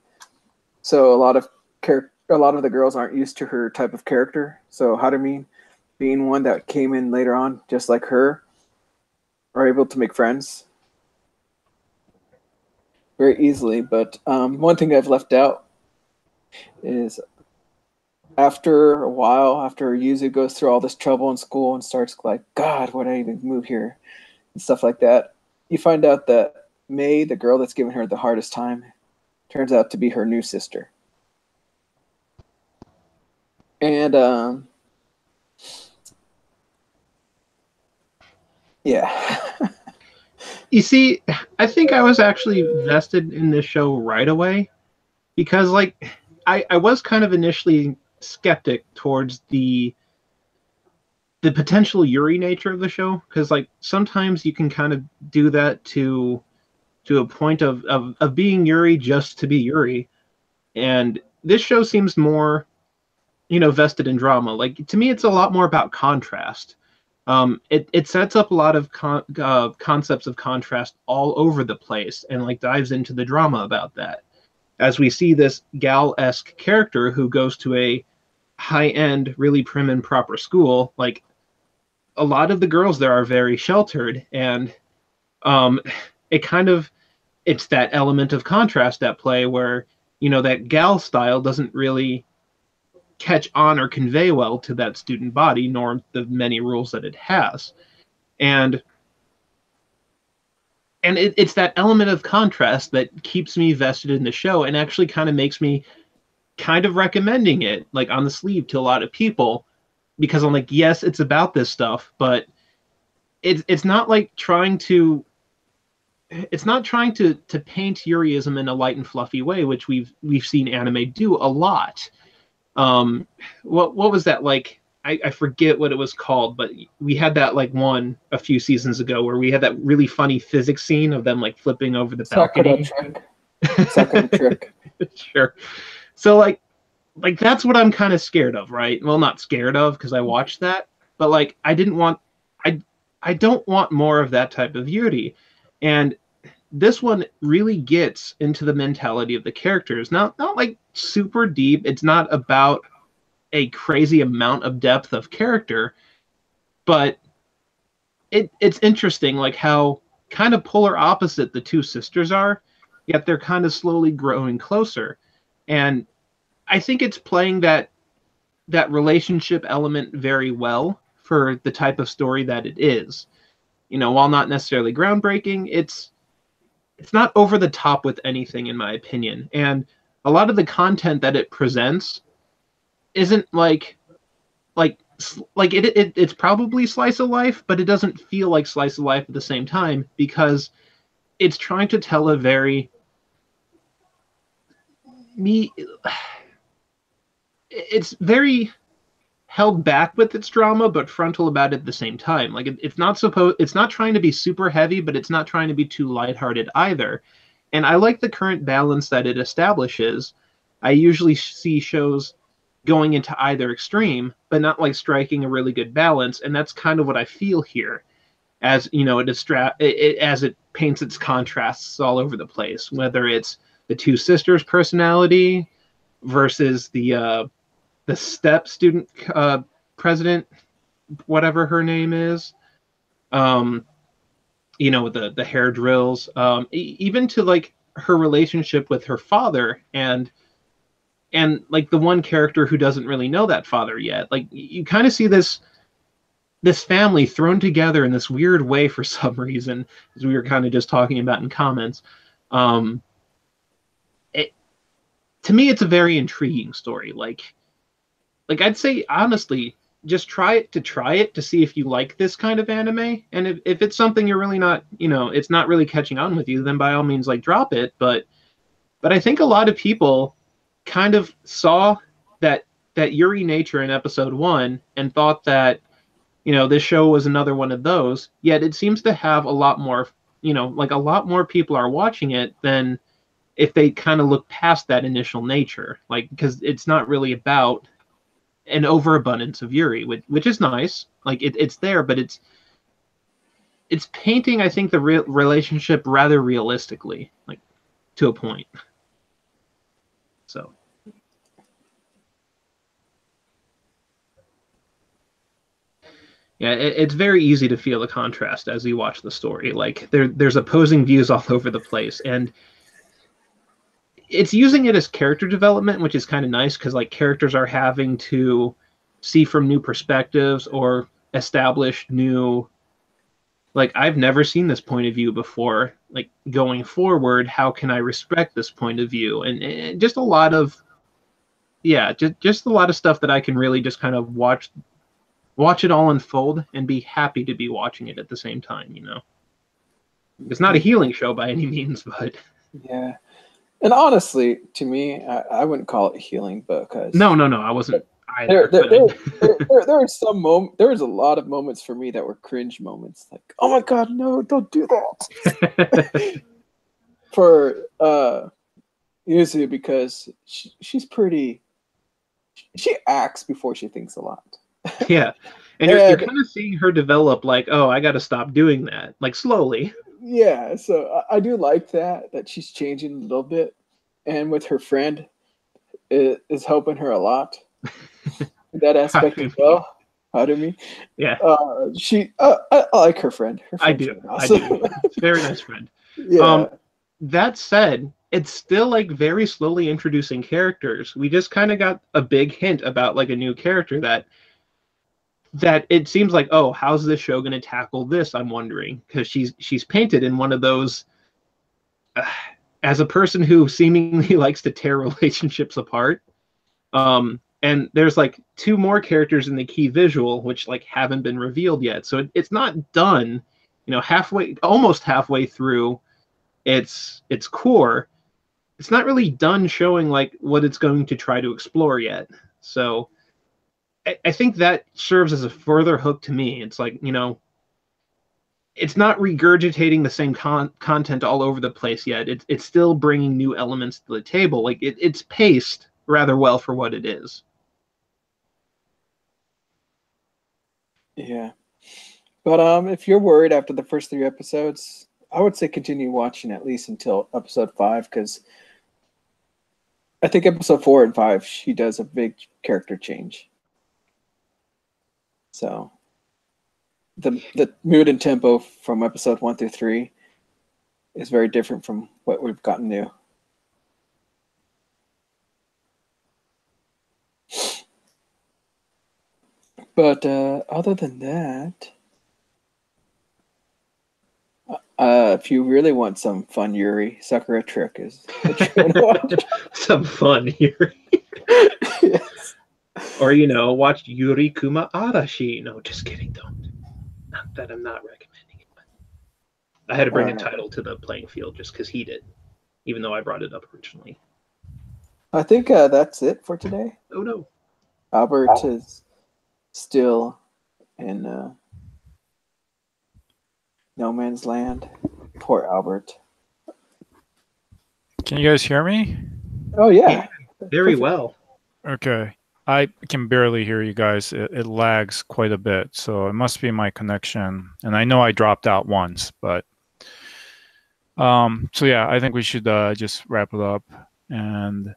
so a lot of the girls aren't used to her type of character. So Harumin, being one that came in later on, just like her, are able to make friends. very easily. But one thing I've left out is after a while, after Yuzu goes through all this trouble in school and starts like, God, why did I even move here? And stuff like that, you find out that May, the girl that's giving her the hardest time, turns out to be her new sister. And yeah. You see, I think I was actually vested in this show right away because, like, I was kind of initially skeptic towards the potential Yuri nature of the show because, like, sometimes you can kind of do that to a point of being Yuri just to be Yuri, and this show seems more, vested in drama. Like, to me, it's a lot more about contrast. It sets up a lot of concepts of contrast all over the place and like dives into the drama about that. As we see this gal-esque character who goes to a high-end, really prim and proper school, like a lot of the girls there are very sheltered, and um, it kind of it's that element of contrast at play where that gal style doesn't really catch on or convey well to that student body, nor the many rules that it has. And it's that element of contrast that keeps me vested in the show and actually kind of makes me kind of recommending it like on the sleeve to a lot of people because I'm like, yes, it's about this stuff, but it's not like trying to paint Yuriism in a light and fluffy way, which we've seen anime do a lot. What was that like? I forget what it was called, but we had that like one a few seasons ago where we had that really funny physics scene of them like flipping over the balcony. Sakura trick. Sure. So like that's what I'm kind of scared of, right? Well, not scared of because I watched that, but like I don't want more of that type of Yuri. And this one really gets into the mentality of the characters. Not like super deep. It's not about a crazy amount of depth of character, but it's interesting like how kind of polar opposite the two sisters are, yet they're kind of slowly growing closer. And I think it's playing that relationship element very well for the type of story that it is. While not necessarily groundbreaking, it's not over the top with anything, in my opinion. And a lot of the content that it presents isn't it's probably slice of life, but it doesn't feel like slice of life at the same time because it's trying to tell a very it's very held back with its drama, but frontal about it at the same time. Like it's not trying to be super heavy, but it's not trying to be too lighthearted either. And I like the current balance that it establishes. I usually see shows going into either extreme, but not like striking a really good balance. And that's kind of what I feel here, as as it paints its contrasts all over the place. Whether it's the two sisters' personality versus the step student president, whatever her name is, the hair drills, even to like her relationship with her father and like the one character who doesn't really know that father yet. Like you kind of see this family thrown together in this weird way for some reason, as we were kind of just talking about in comments. To me, it's a very intriguing story. Like I'd say honestly, just try it to see if you like this kind of anime. And if it's something you're really not, it's not really catching on with you, then by all means like drop it. But I think a lot of people kind of saw that Yuri nature in episode 1 and thought that this show was another one of those. Yet it seems to have a lot more, like a lot more people are watching it than if they kind of look past that initial nature, like because it's not really about an overabundance of Yuri, which is nice. Like it's there, but it's painting, I think, the relationship rather realistically, like to a point. So. Yeah, it's very easy to feel the contrast as you watch the story. Like there's opposing views all over the place, and it's using it as character development, which is kind of nice because like characters are having to see from new perspectives or establish new, like, I've never seen this point of view before. Like, going forward, how can I respect this point of view? And just a lot of, yeah, just a lot of stuff that I can really just kind of watch it all unfold and be happy to be watching it at the same time, you know. It's not a healing show by any means, but Yeah. And honestly, to me, I wouldn't call it healing, because no, I wasn't either. there are some moments. There was a lot of moments for me that were cringe moments, like, oh my god, no, don't do that. For usually because she's pretty. She acts before she thinks a lot. Yeah, and you're kind of seeing her develop. Like, oh, I got to stop doing that. Like slowly. Yeah, so I do like that she's changing a little bit, and with her friend, it is helping her a lot. That aspect as well. Harumi. Yeah. I like her friend. I do. Very nice friend. Yeah. That said, it's still like very slowly introducing characters. We just kind of got a big hint about like a new character that it seems like, oh, how's this show going to tackle this? I'm wondering, because she's painted in one of those as a person who seemingly likes to tear relationships apart. And there's like 2 more characters in the key visual which like haven't been revealed yet, so it's not done. You know, almost halfway through its core, it's not really done showing like what it's going to try to explore yet. So I think that serves as a further hook to me. It's like, you know, it's not regurgitating the same content all over the place yet. It's still bringing new elements to the table. Like it's paced rather well for what it is. Yeah. But if you're worried after the first 3 episodes, I would say continue watching at least until episode 5, because I think episode 4 and 5, she does a big character change. So the mood and tempo from episode 1 through 3 is very different from what we've gotten new. But other than that, if you really want some fun Yuri, Sakura Trick is what you're gonna watch. Some fun Yuri. Yes. Or, you know, watch Yuri Kuma Arashi. No, just kidding, don't. Not that I'm not recommending it. But I had to bring a title to the playing field just because he did, even though I brought it up originally. I think that's it for today. Oh, no. Albert is still in no man's land. Poor Albert. Can you guys hear me? Oh, yeah. Very well. Okay. I can barely hear you guys. It lags quite a bit, so it must be my connection. And I know I dropped out once, but so yeah, I think we should just wrap it up. And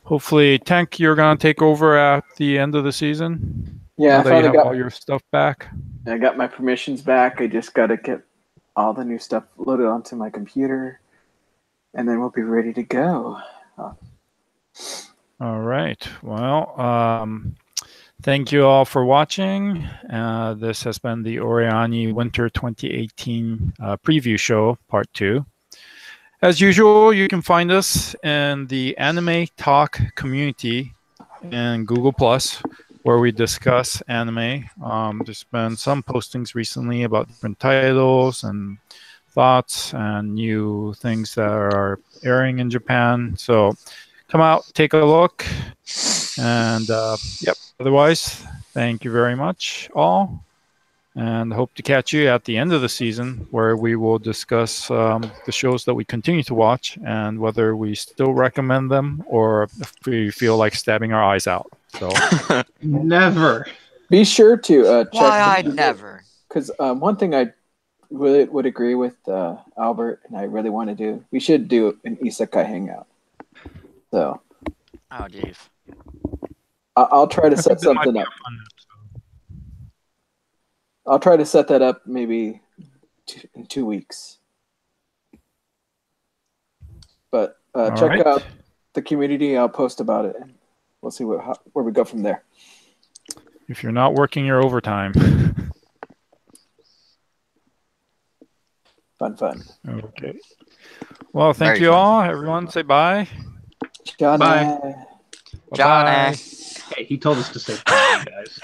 hopefully, Tank, you're gonna take over at the end of the season. Yeah, now that you have all your stuff back. I got my permissions back. I just got to get all the new stuff loaded onto my computer, and then we'll be ready to go. All right. Well, thank you all for watching. This has been the OreAni Winter 2018 preview show, part 2. As usual, you can find us in the Anime Talk community in Google+, where we discuss anime. There's been some postings recently about different titles and thoughts and new things that are airing in Japan. So come out, take a look, and yep. Otherwise, thank you very much, all, and hope to catch you at the end of the season, where we will discuss the shows that we continue to watch and whether we still recommend them or if we feel like stabbing our eyes out. So never. Be sure to check. Why I'd never. Because one thing I really would agree with Albert, and I really want to do, we should do an isekai hangout. So, oh jeez, I'll try to set something up. I'll try to set that up maybe in 2 weeks. But check out the community. I'll post about it, and we'll see where we go from there. If you're not working your overtime. Fun. Okay. Well, thank Very you fun. all. Everyone say bye. Johnny. Bye. Johnny. Bye-bye. Hey, he told us to say bye, guys.